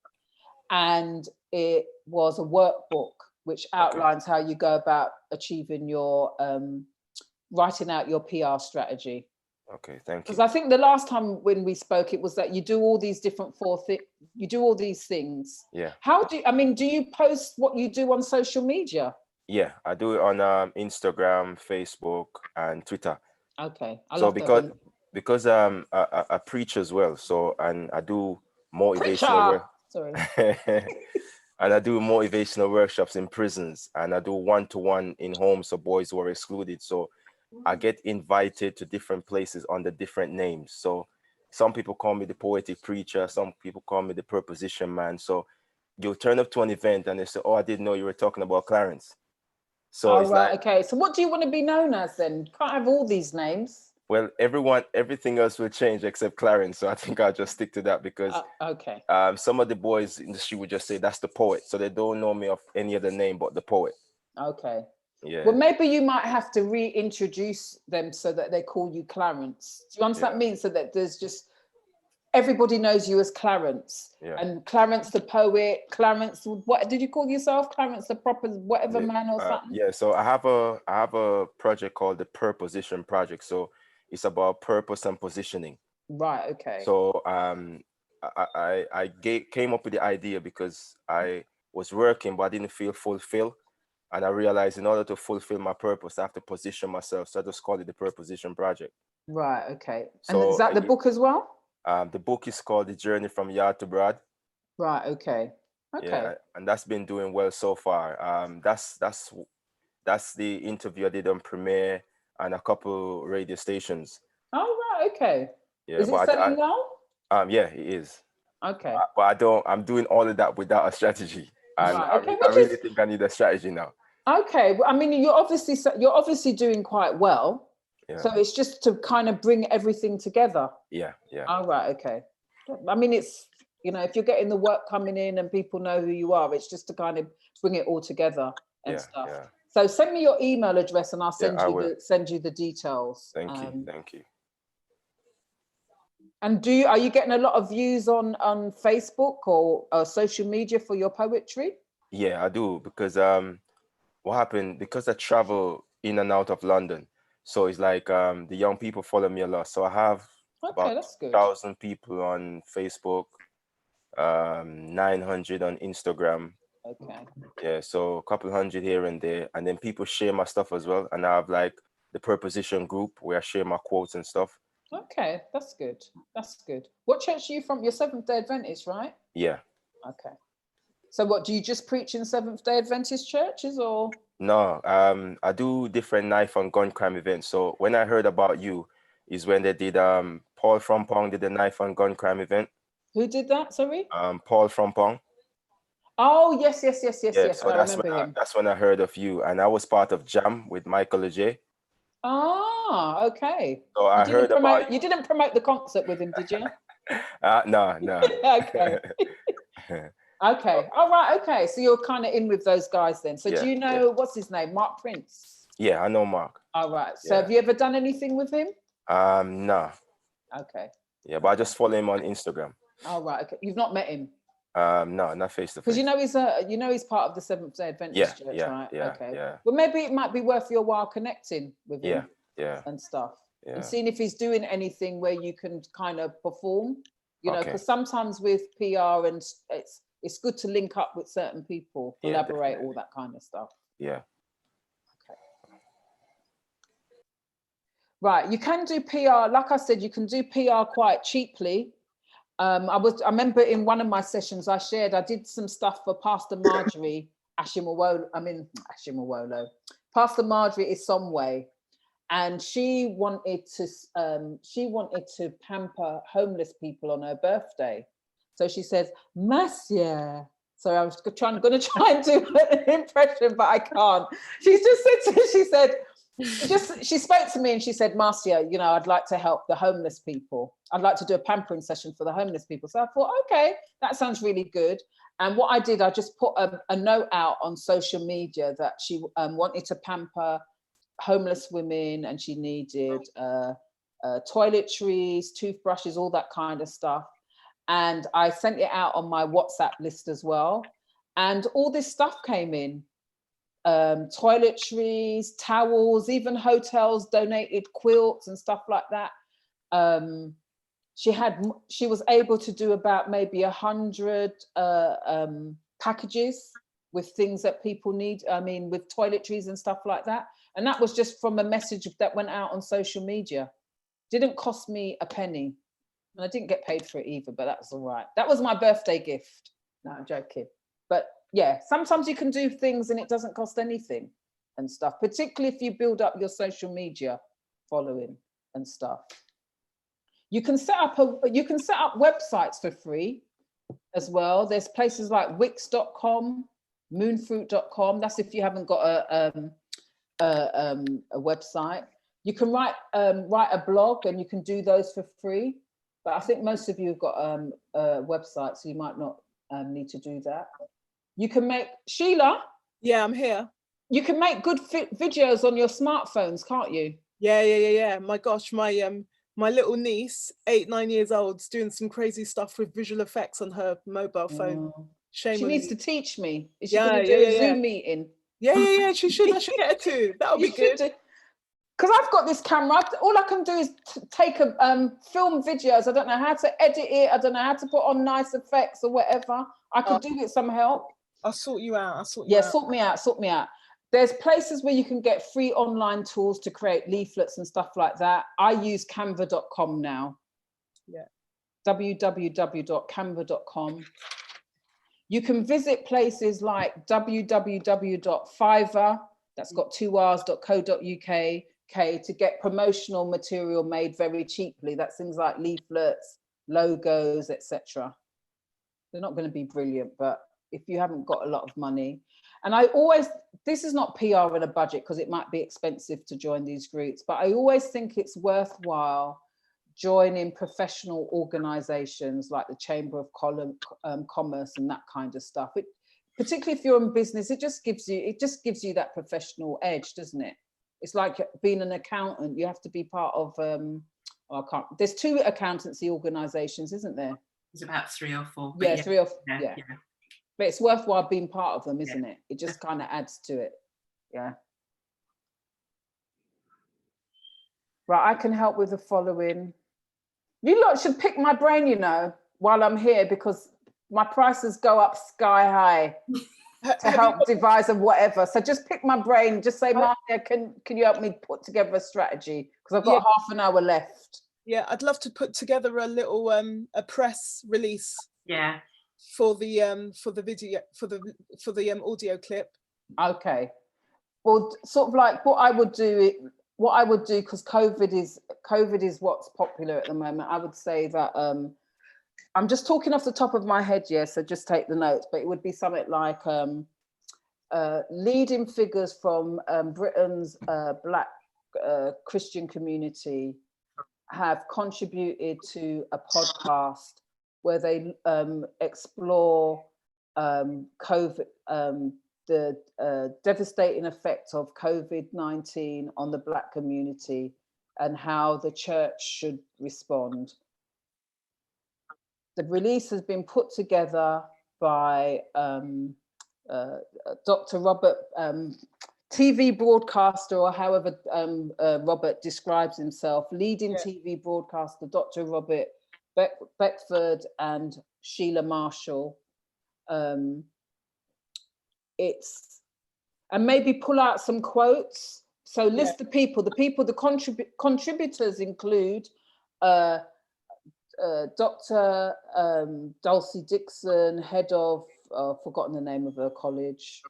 And it was a workbook which outlines how you go about achieving your writing out your PR strategy. Okay, thank you. Because I think the last time when we spoke, it was that you do all these different you do all these things. Yeah. Do you post what you do on social media? Yeah, I do it on Instagram, Facebook, and Twitter. Okay. So because I preach as well, so and I do motivational work. Sorry. And I do motivational workshops in prisons, and I do one-to-one in homes for boys who are excluded. So I get invited to different places under different names. So some people call me the poetic preacher, some people call me the preposition man. So you'll turn up to an event and they say, "Oh, I didn't know you were talking about Clarence." So it's like, okay. So what do you want to be known as then? You can't have all these names. Well, everything else will change except Clarence. So I think I'll just stick to that because some of the boys in the industry would just say that's the poet. So they don't know me of any other name but the poet. Okay. Yeah. Well, maybe you might have to reintroduce them so that they call you Clarence. Do you understand what I mean? So that there's just, everybody knows you as Clarence. Yeah. And Clarence the poet, Clarence, what did you call yourself? Clarence the proper whatever man or something? Yeah, so I have a project called the Purposition Project. So it's about purpose and positioning. Right, okay. So I came up with the idea because I was working, but I didn't feel fulfilled. And I realized in order to fulfill my purpose, I have to position myself. So I just called it the Purposition Project. Right, okay. So, and is that the book as well? The book is called The Journey from Yard to Broad. Right, okay. Okay. Yeah, and that's been doing well so far. That's the interview I did on Premiere and a couple radio stations. Oh, right, okay. Yeah, is it selling well? Yeah, it is. Okay. But I'm doing all of that without a strategy. And right, okay. I really think I need a strategy now. Okay. Well, I mean, you're obviously doing quite well. Yeah. So it's just to kind of bring everything together. Yeah, yeah. Oh, right, okay. I mean, it's, you know, if you're getting the work coming in and people know who you are, it's just to kind of bring it all together and stuff. Yeah. So send me your email address and I'll send you the details. Thank you. Thank you. And are you getting a lot of views on Facebook or social media for your poetry? Yeah, I do, because what happened, because I travel in and out of London, so it's like the young people follow me a lot. So I have about 1,000 people on Facebook, 900 on Instagram. Okay. Yeah, so a couple hundred here and there, and then people share my stuff as well. And I have like the Purposition group where I share my quotes and stuff. Okay, that's good. That's good. What church are you from? You're Seventh-day Adventist, right? Yeah. Okay. So what, do you just preach in Seventh-day Adventist churches or? No, I do different knife and gun crime events. So when I heard about you is when they did, Paul Frompong did the knife and gun crime event. Who did that, sorry? Paul Frompong. Oh, yes. So I remember him. That's when I heard of you. And I was part of Jam with Michael Leger. Ah, okay. So I heard about you. You didn't promote the concert with him, did you? No. Okay. Okay. All right. Okay. So you're kind of in with those guys then. So do you know, what's his name? Mark Prince? Yeah, I know Mark. All right. So Yeah. have you ever done anything with him? No. Okay. Yeah, but I just follow him on Instagram. All right. Okay. You've not met him? No, not face to face. Because you know he's part of the Seventh-day Adventist Church, right? Yeah, okay. yeah. Well, maybe it might be worth your while connecting with him. Yeah. And stuff. Yeah. And seeing if he's doing anything where you can kind of perform, you know, Okay. because sometimes with PR and it's good to link up with certain people, collaborate, all that kind of stuff. Yeah. Okay. Right, you can do PR. Like I said, you can do PR quite cheaply. I remember in one of my sessions I did some stuff for Pastor Marjorie Ashimawolo. Pastor Marjorie Isomwe. And she wanted to pamper homeless people on her birthday. So she says, Marcia. So I was going to try and do an impression, but I can't. She's just said to me, she spoke to me and she said, Marcia, you know, I'd like to help the homeless people. I'd like to do a pampering session for the homeless people. So I thought, okay, that sounds really good. And what I did, I just put a note out on social media that she wanted to pamper homeless women, and she needed toiletries, toothbrushes, all that kind of stuff. And I sent it out on my WhatsApp list as well. And all this stuff came in, toiletries, towels, even hotels donated quilts and stuff like that. She was able to do about maybe 100 packages with things that people need, with toiletries and stuff like that. And that was just from a message that went out on social media. Didn't cost me a penny. And I didn't get paid for it either, but that's all right. That was my birthday gift. No, I'm joking. But yeah, sometimes you can do things and it doesn't cost anything and stuff, particularly if you build up your social media following and stuff. You can set up websites for free as well. There's places like Wix.com, moonfruit.com. That's if you haven't got a website. You can write a blog, and you can do those for free. But I think most of you have got a website, so you might not need to do that. You can make, Sheila. Yeah, I'm here. You can make good videos on your smartphones, can't you? Yeah. My gosh, my little niece, 8-9 years old, is doing some crazy stuff with visual effects on her mobile phone. Shame she on needs you. to teach me. Is she going to do a Zoom meeting? Yeah. She should. I should get her to. That would be good. Because I've got this camera. All I can do is take film videos. I don't know how to edit it. I don't know how to put on nice effects or whatever. I could do with some help. I'll sort you out. Sort me out. There's places where you can get free online tools to create leaflets and stuff like that. I use canva.com now. Yeah. www.canva.com. You can visit places like www.fiverr, that's got 2rs.co.uk, to get promotional material made very cheaply. That's things like leaflets, logos, etc. They're not going to be brilliant, but if you haven't got a lot of money. And this is not PR in a budget because it might be expensive to join these groups, but I always think it's worthwhile joining professional organizations like the Chamber of Commerce and that kind of stuff. Particularly if you're in business, it just gives you that professional edge, doesn't it? It's like being an accountant. You have to be part of, there's 2 accountancy organizations, isn't there? There's about 3 or 4. Yeah, 3 or 4, yeah. But it's worthwhile being part of them, isn't it? It just kind of adds to it. Yeah. Right, I can help with the following. You lot should pick my brain, you know, while I'm here, because my prices go up sky high to help devise and whatever. So just pick my brain. Just say, Marcia, can you help me put together a strategy? Because I've got half an hour left. Yeah, I'd love to put together a little a press release. Yeah. For the video, for the audio clip. Okay. Well, sort of like what I would do, because COVID is what's popular at the moment. I would say that I'm just talking off the top of my head, so just take the notes. But it would be something like leading figures from Britain's Black Christian community have contributed to a podcast where they explore COVID, the devastating effect of COVID-19 on the Black community and how the church should respond. The release has been put together by Dr. Robert, TV broadcaster, or however Robert describes himself, leading TV broadcaster, Dr. Robert Beckford and Sheila Marshall. And maybe pull out some quotes. So list the people, the contributors include Dr. Dulcie Dixon, head of, forgotten the name of her college.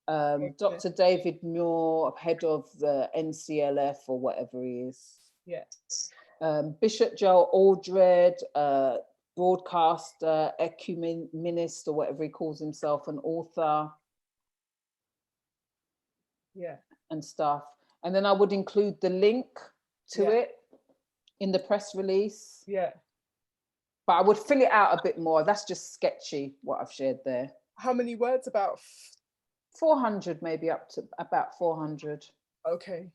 Dr. David Muir, head of the NCLF or whatever he is. Bishop Joel Aldred, broadcaster, ecumenist or whatever he calls himself, an author. And stuff. And then I would include the link to it in the press release. But I would fill it out a bit more. That's just sketchy, what I've shared there. How many words? About 400, maybe up to about 400. Okay.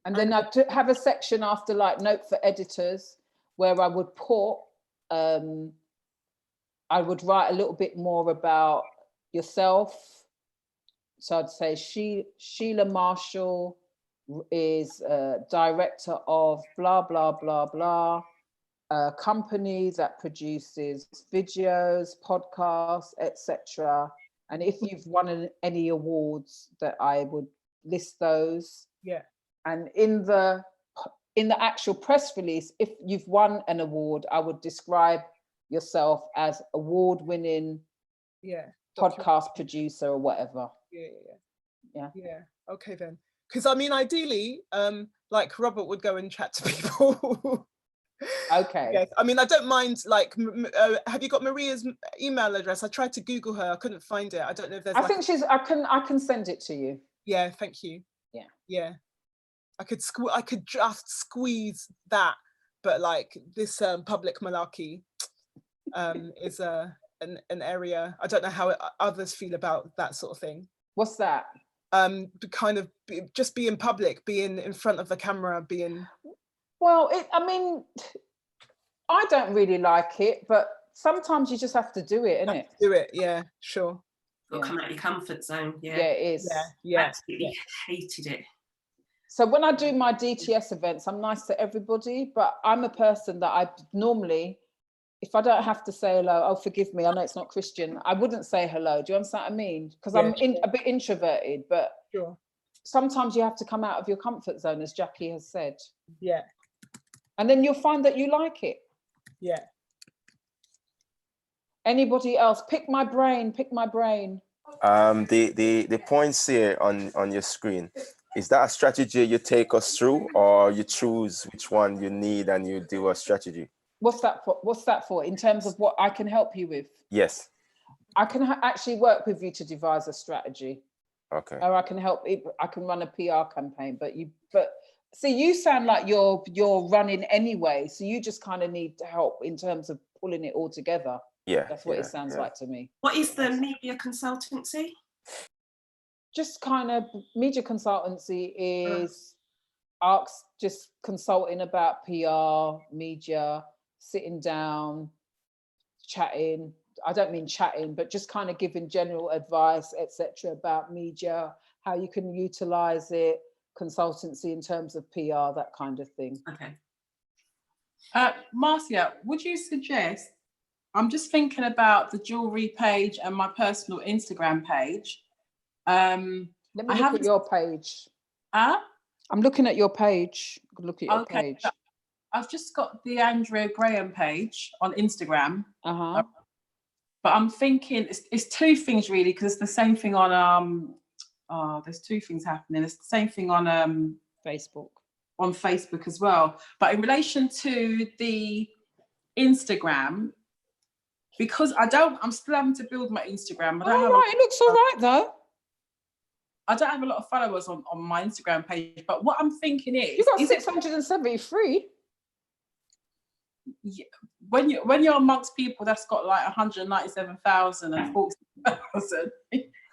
And then I'd have a section after, like, note for editors, where I would put, I would write a little bit more about yourself. So I'd say Sheila Marshall is director of blah, blah, blah, blah, a company that produces videos, podcasts, etc. And if you've won any awards, that I would list those. And in the actual press release, if you've won an award, I would describe yourself as award-winning podcast producer or whatever. Okay then, because I mean, ideally, like Robert would go and chat to people. Okay. Yes. I mean, I don't mind. Like, have you got Maria's email address? I tried to Google her. I couldn't find it. I don't know if there's. I think she's. I can send it to you. Yeah. Thank you. Yeah. I could just squeeze that, but like this public malarkey is an area. I don't know how others feel about that sort of thing. What's that? Kind of just being public, being in front of the camera, being. Well, I mean, I don't really like it, but sometimes you just have to do it, innit? Do it, yeah, sure. Got to come out of your comfort zone. Yeah, it is. Absolutely hated it. So when I do my DTS events, I'm nice to everybody, but I'm a person that I normally, if I don't have to say hello, oh, forgive me, I know it's not Christian, I wouldn't say hello. Do you understand what I mean? Because I'm a bit introverted, but sometimes you have to come out of your comfort zone, as Jackie has said. And then you'll find that you like it. Anybody else? Pick my brain. The points here on your screen, is that a strategy you take us through, or you choose which one you need and you do a strategy? What's that for? In terms of what I can help you with? Yes. I can actually work with you to devise a strategy. Okay. Or I can help. I can run a PR campaign, but see, you sound like you're running anyway, so you just kind of need help in terms of pulling it all together. Yeah. That's what it sounds like to me. What is the media consultancy? Just kind of media consultancy is just consulting about PR, media, sitting down, chatting. I don't mean chatting, but just kind of giving general advice, etc., about media, how you can utilize it, consultancy in terms of PR, that kind of thing. Okay. Marcia, would you suggest, I'm just thinking about the jewelry page and my personal Instagram page. Let me look at your page. I'm looking at your page. Look at your page. I've just got the Andrea Graham page on Instagram. But I'm thinking it's two things really, because it's the same thing on there's two things happening. It's the same thing on Facebook. On Facebook as well. But in relation to the Instagram, because I'm still having to build my Instagram. It looks all right though. I don't have a lot of followers on my Instagram page, but what I'm thinking is... You've got 673. when you're amongst people that's got like 197,000 and 40,000,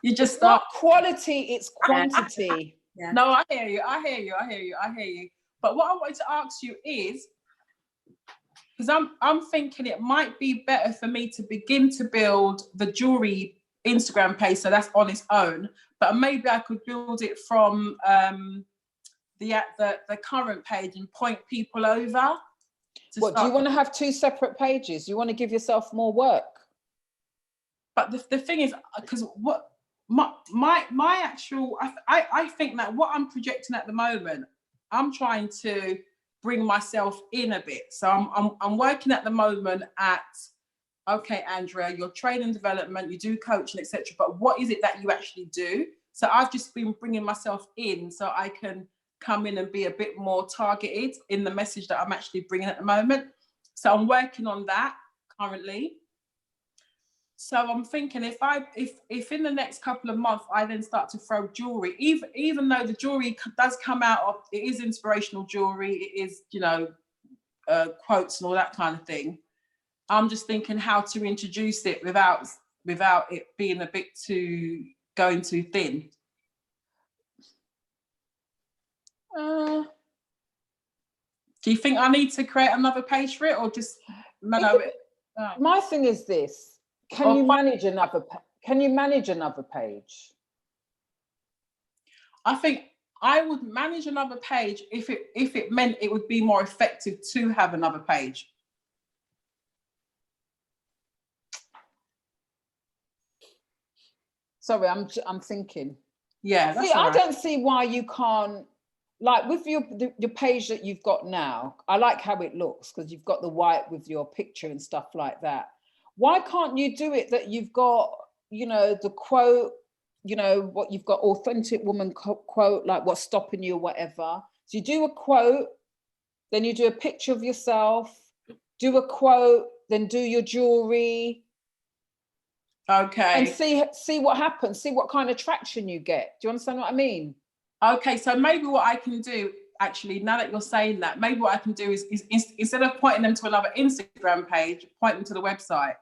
you just start. Not quality, it's quantity. Yeah. No, I hear you. But what I wanted to ask you is, because I'm thinking it might be better for me to begin to build the jewelry Instagram page, so that's on its own. But maybe I could build it from the current page and point people over. What, do you want to have two separate pages? You want to give yourself more work? But the thing is, because what my actual, I think that what I'm projecting at the moment, I'm trying to bring myself in a bit. So I'm working at the moment at, okay, Andrea, your training development, you do coaching, etc. But what is it that you actually do? So I've just been bringing myself in so I can come in and be a bit more targeted in the message that I'm actually bringing at the moment. So I'm working on that currently. So I'm thinking if in the next couple of months I then start to throw jewelry, even though the jewelry does come out of, it is inspirational jewelry, it is, you know, quotes and all that kind of thing. I'm just thinking how to introduce it without it being a bit going too thin. Do you think I need to create another page for it, or just mellow it? My thing is this: can you manage another page? I think I would manage another page if it meant it would be more effective to have another page. Sorry, I'm thinking. Yeah, that's see, all right. I don't see why you can't, like with your page that you've got now. I like how it looks because you've got the white with your picture and stuff like that. Why can't you do it that you've got, you know, the quote, you know, what you've got, authentic woman quote, like what's stopping you or whatever. So you do a quote, then you do a picture of yourself, do a quote, then do your jewelry. Okay. And see what happens, see what kind of traction you get. Do you understand what I mean? Okay, so maybe what I can do, actually, now that you're saying that, maybe what I can do is instead of pointing them to another Instagram page, point them to the website.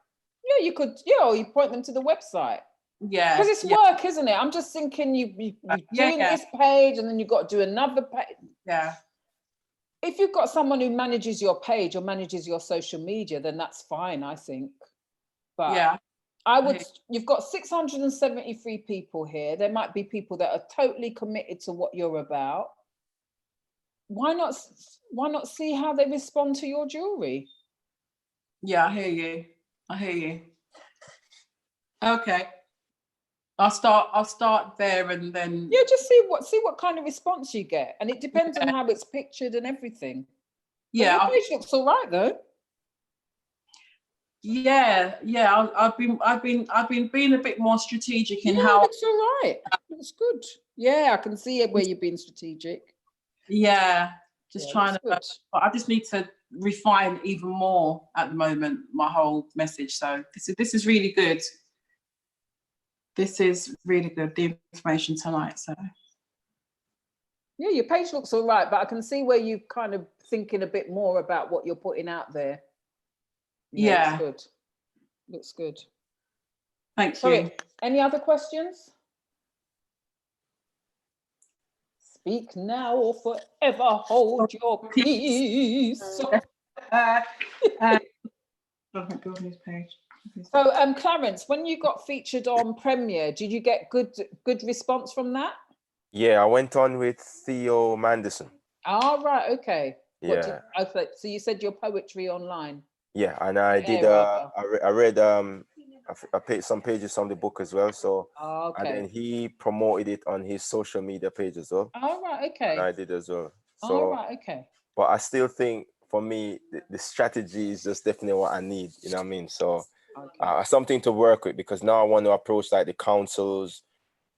Yeah, you could, or you point them to the website. Yeah. Because it's work, isn't it? I'm just thinking you're doing this page and then you've got to do another page. Yeah. If you've got someone who manages your page or manages your social media, then that's fine, I think. But yeah. I would, you've got 673 people here. There might be people that are totally committed to what you're about. Why not see how they respond to your jewelry? Yeah, I hear you. Okay. I'll start there and then. Yeah, just see what kind of response you get. And it depends on how it's pictured and everything. Yeah. But your page looks all right though. Yeah. I've been being a bit more strategic in how. It looks all right. Looks good. Yeah, I can see it where you're being strategic. Yeah, just trying to. Good. But I just need to refine even more at the moment my whole message. So this is really good. This is really good. The information tonight. So. Yeah, your page looks all right, but I can see where you kind of thinking a bit more about what you're putting out there. Yeah. Looks good. Looks good. Thank you. Any other questions? Speak now or forever hold your peace. So, Clarence, when you got featured on Premiere, did you get good response from that? Yeah, I went on with Theo Manderson. Oh, right, okay. Yeah. So you said your poetry online. Yeah, and I did. I read I paid some pages on the book as well. So okay. And then he promoted it on his social media page as well. Oh, right, okay. And I did as well. So, right, okay. But I still think for me, the strategy is just definitely what I need. You know what I mean? So something to work with, because now I want to approach like the councils,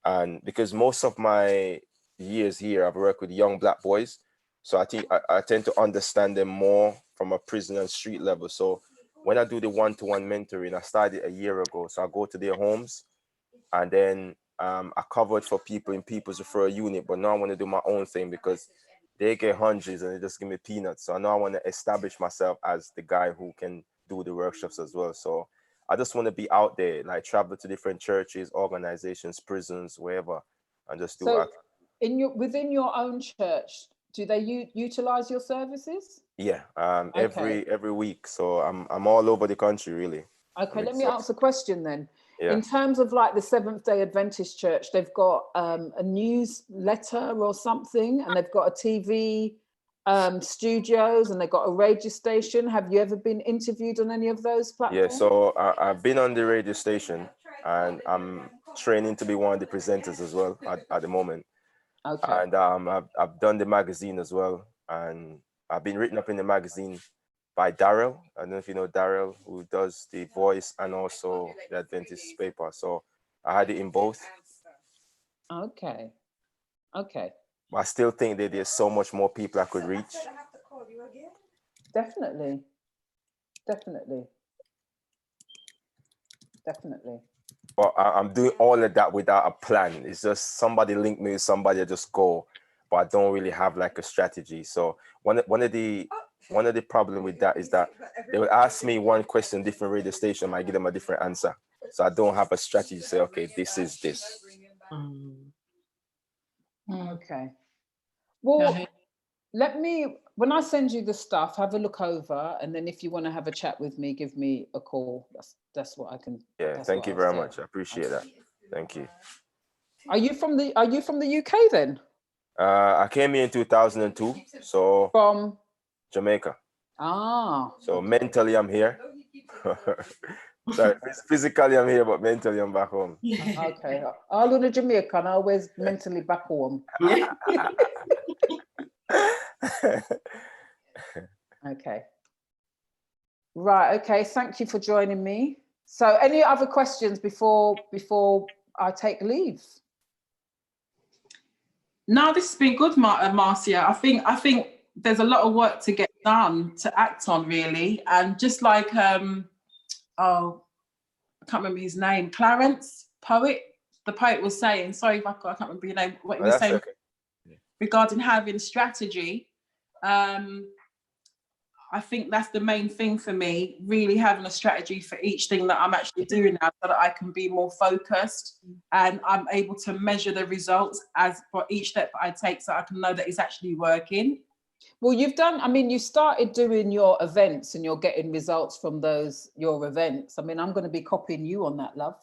and because most of my years here, I've worked with young Black boys. So I think I tend to understand them more from a prison and street level. So when I do the one-to-one mentoring, I started a year ago. So I go to their homes, and then I covered for people in People's Referral Unit. But now I want to do my own thing, because they get hundreds and they just give me peanuts. So I know I want to establish myself as the guy who can do the workshops as well. So I just want to be out there, like travel to different churches, organizations, prisons, wherever, and just do so within your own church, do they utilize your services? Yeah, Okay. every week. So I'm all over the country, really. Okay, let me ask a question then. Yeah. In terms of like the Seventh-day Adventist Church, they've got a newsletter or something, and they've got a TV studios, and they've got a radio station. Have you ever been interviewed on any of those platforms? Yeah, so I've been on the radio station, and I'm training to be one of the presenters as well at the moment. Okay. And I've done the magazine as well, and I've been written up in the magazine by Daryl. I don't know if you know Daryl, who does the Voice and also the Adventist paper. So I had it in both. Okay. Okay. I still think that there's so much more people I could reach. Definitely. Definitely. Definitely. But I'm doing all of that without a plan. It's just somebody link me with somebody, I just go. But I don't really have like a strategy. So one of the problem with that is that they will ask me one question, different radio station, I give them a different answer. So I don't have a strategy to say, okay, this is this. Okay. Well, when I send you the stuff, have a look over, and then if you want to have a chat with me, give me a call. That's what I can. Yeah, thank you very much. I appreciate that. Thank you. Are you from the UK then? I came here in 2002, so From Jamaica. Ah. So mentally I'm here. Sorry, physically I'm here, but mentally I'm back home. Okay. All in Jamaican, always mentally back home. Okay. Right. Okay. Thank you for joining me. So, any other questions before I take leave? No, this has been good, Marcia. I think there's a lot of work to get done, to act on, really. And just like I can't remember his name, Clarence, the poet was saying, sorry if I can't remember your name, what he was saying regarding having strategy. I think that's the main thing for me, really having a strategy for each thing that I'm actually doing now, so that I can be more focused and I'm able to measure the results as for each step that I take, so I can know that it's actually working. Well, you started doing your events and you're getting results from your events. I mean, I'm going to be copying you on that, love.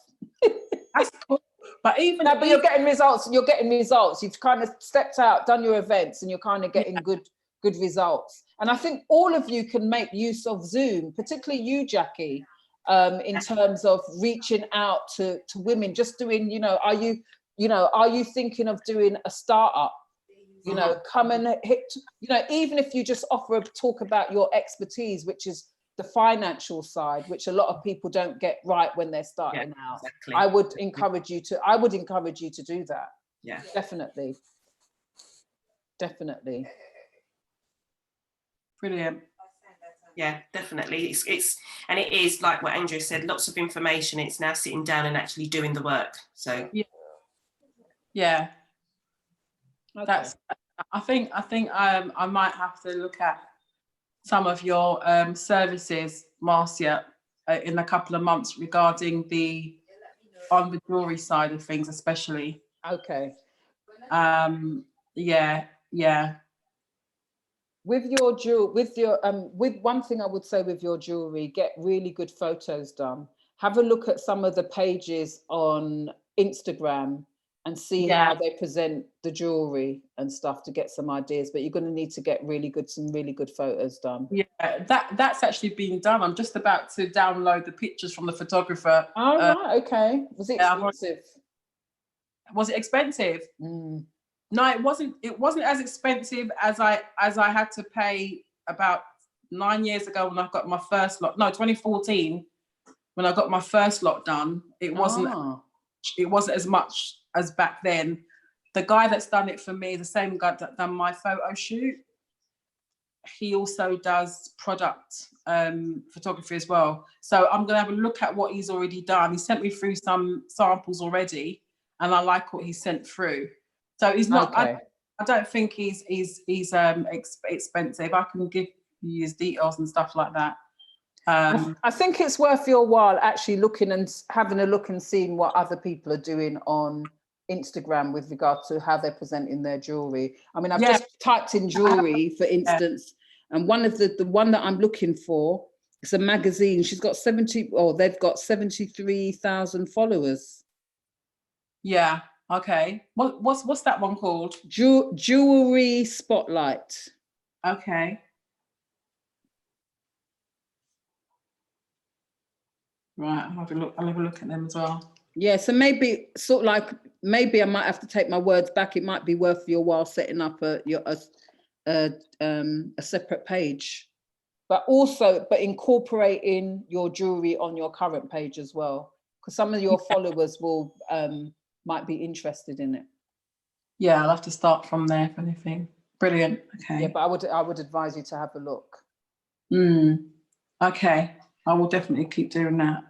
That's cool. But you're getting results. You're getting results. You've kind of stepped out, done your events, and you're kind of getting good results. And I think all of you can make use of Zoom, particularly you, Jackie, in terms of reaching out to women. Just doing, are you thinking of doing a startup? Come and hit, even if you just talk about your expertise, which is the financial side, which a lot of people don't get right when they're starting out. Exactly. I would encourage you to do that. Yeah, definitely. Brilliant. Yeah, definitely. And it is like what Andrew said, lots of information. It's now sitting down and actually doing the work. So yeah. Okay. That's. I think I might have to look at some of your services, Marcia, in a couple of months regarding on the jewelry side of things, especially. Okay. Yeah. With one thing I would say with your jewelry, get really good photos done. Have a look at some of the pages on Instagram and see how they present the jewelry and stuff to get some ideas. But you're going to need to get some really good photos done. Yeah, that's actually being done. I'm just about to download the pictures from the photographer. Oh, right, okay. Was it expensive? Was it expensive? Mm. No, it wasn't. It wasn't as expensive as I had to pay about 9 years ago when I got my first lot. No, 2014 when I got my first lot done. It wasn't. It wasn't as much as back then. The guy that's done it for me, the same guy that done my photo shoot, he also does product photography as well. So I'm gonna have a look at what he's already done. He sent me through some samples already, and I like what he sent through. So he's not. Okay. I don't think he's expensive. I can give you his details and stuff like that. I think it's worth your while actually looking and having a look and seeing what other people are doing on Instagram with regard to how they're presenting their jewelry. I mean, I've just typed in jewelry, for instance, and one of the one that I'm looking for is a magazine. She's got they've got 73,000 followers. Yeah. Okay. What's that one called? Jewelry Spotlight. Okay. Right, I'll have a look at them as well. Yeah, so maybe maybe I might have to take my words back. It might be worth your while setting up a separate page, but incorporating your jewelry on your current page as well, because some of your followers will might be interested in it. Yeah, I'll have to start from there if anything. Brilliant. Okay. Yeah, but I would advise you to have a look. Okay, I will definitely keep doing that.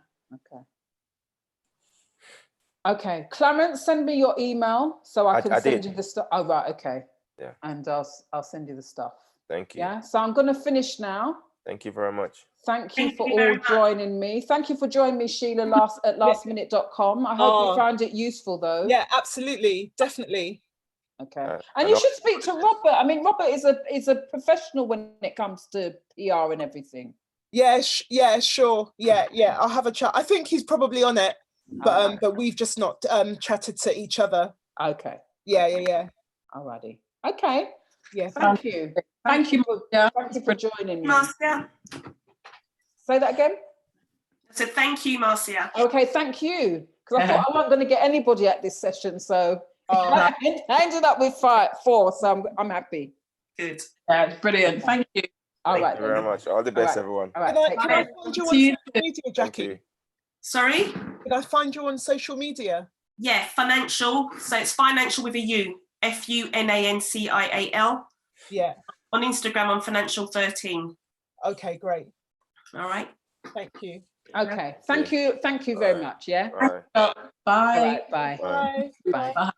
Okay, Clarence, send me your email so I can send you the stuff. Oh, right, okay. Yeah. And I'll send you the stuff. Thank you. Yeah, so I'm going to finish now. Thank you very much. Thank you for all joining me. Thank you for joining me, Sheila, at lastminute.com. I hope you found it useful, though. Yeah, absolutely, definitely. Okay, and you should speak to Robert. I mean, Robert is a professional when it comes to PR and everything. Yeah, sure. Yeah, I'll have a chat. I think he's probably on it, but we've just not chatted to each other. Okay. Yeah. Alrighty. Okay. Yeah. Thank you. Thank you for joining me. Marcia. Say that again. I said thank you, Marcia. Okay, thank you. Because I thought I wasn't going to get anybody at this session, so I ended up with 4, so I'm happy. Good. Yeah, brilliant. Thank you. Thank you very much. All the best, everyone. All right. Can I find you on social media, Jackie? Sorry? Can I find you on social media? Yeah, financial. So it's financial with a U. FUNANCIAL. Yeah. On Instagram, I'm financial13. Okay, great. All right. Thank you. Okay. Thank you very much. Yeah. All right. Bye. All right, bye. Bye. Bye. Bye.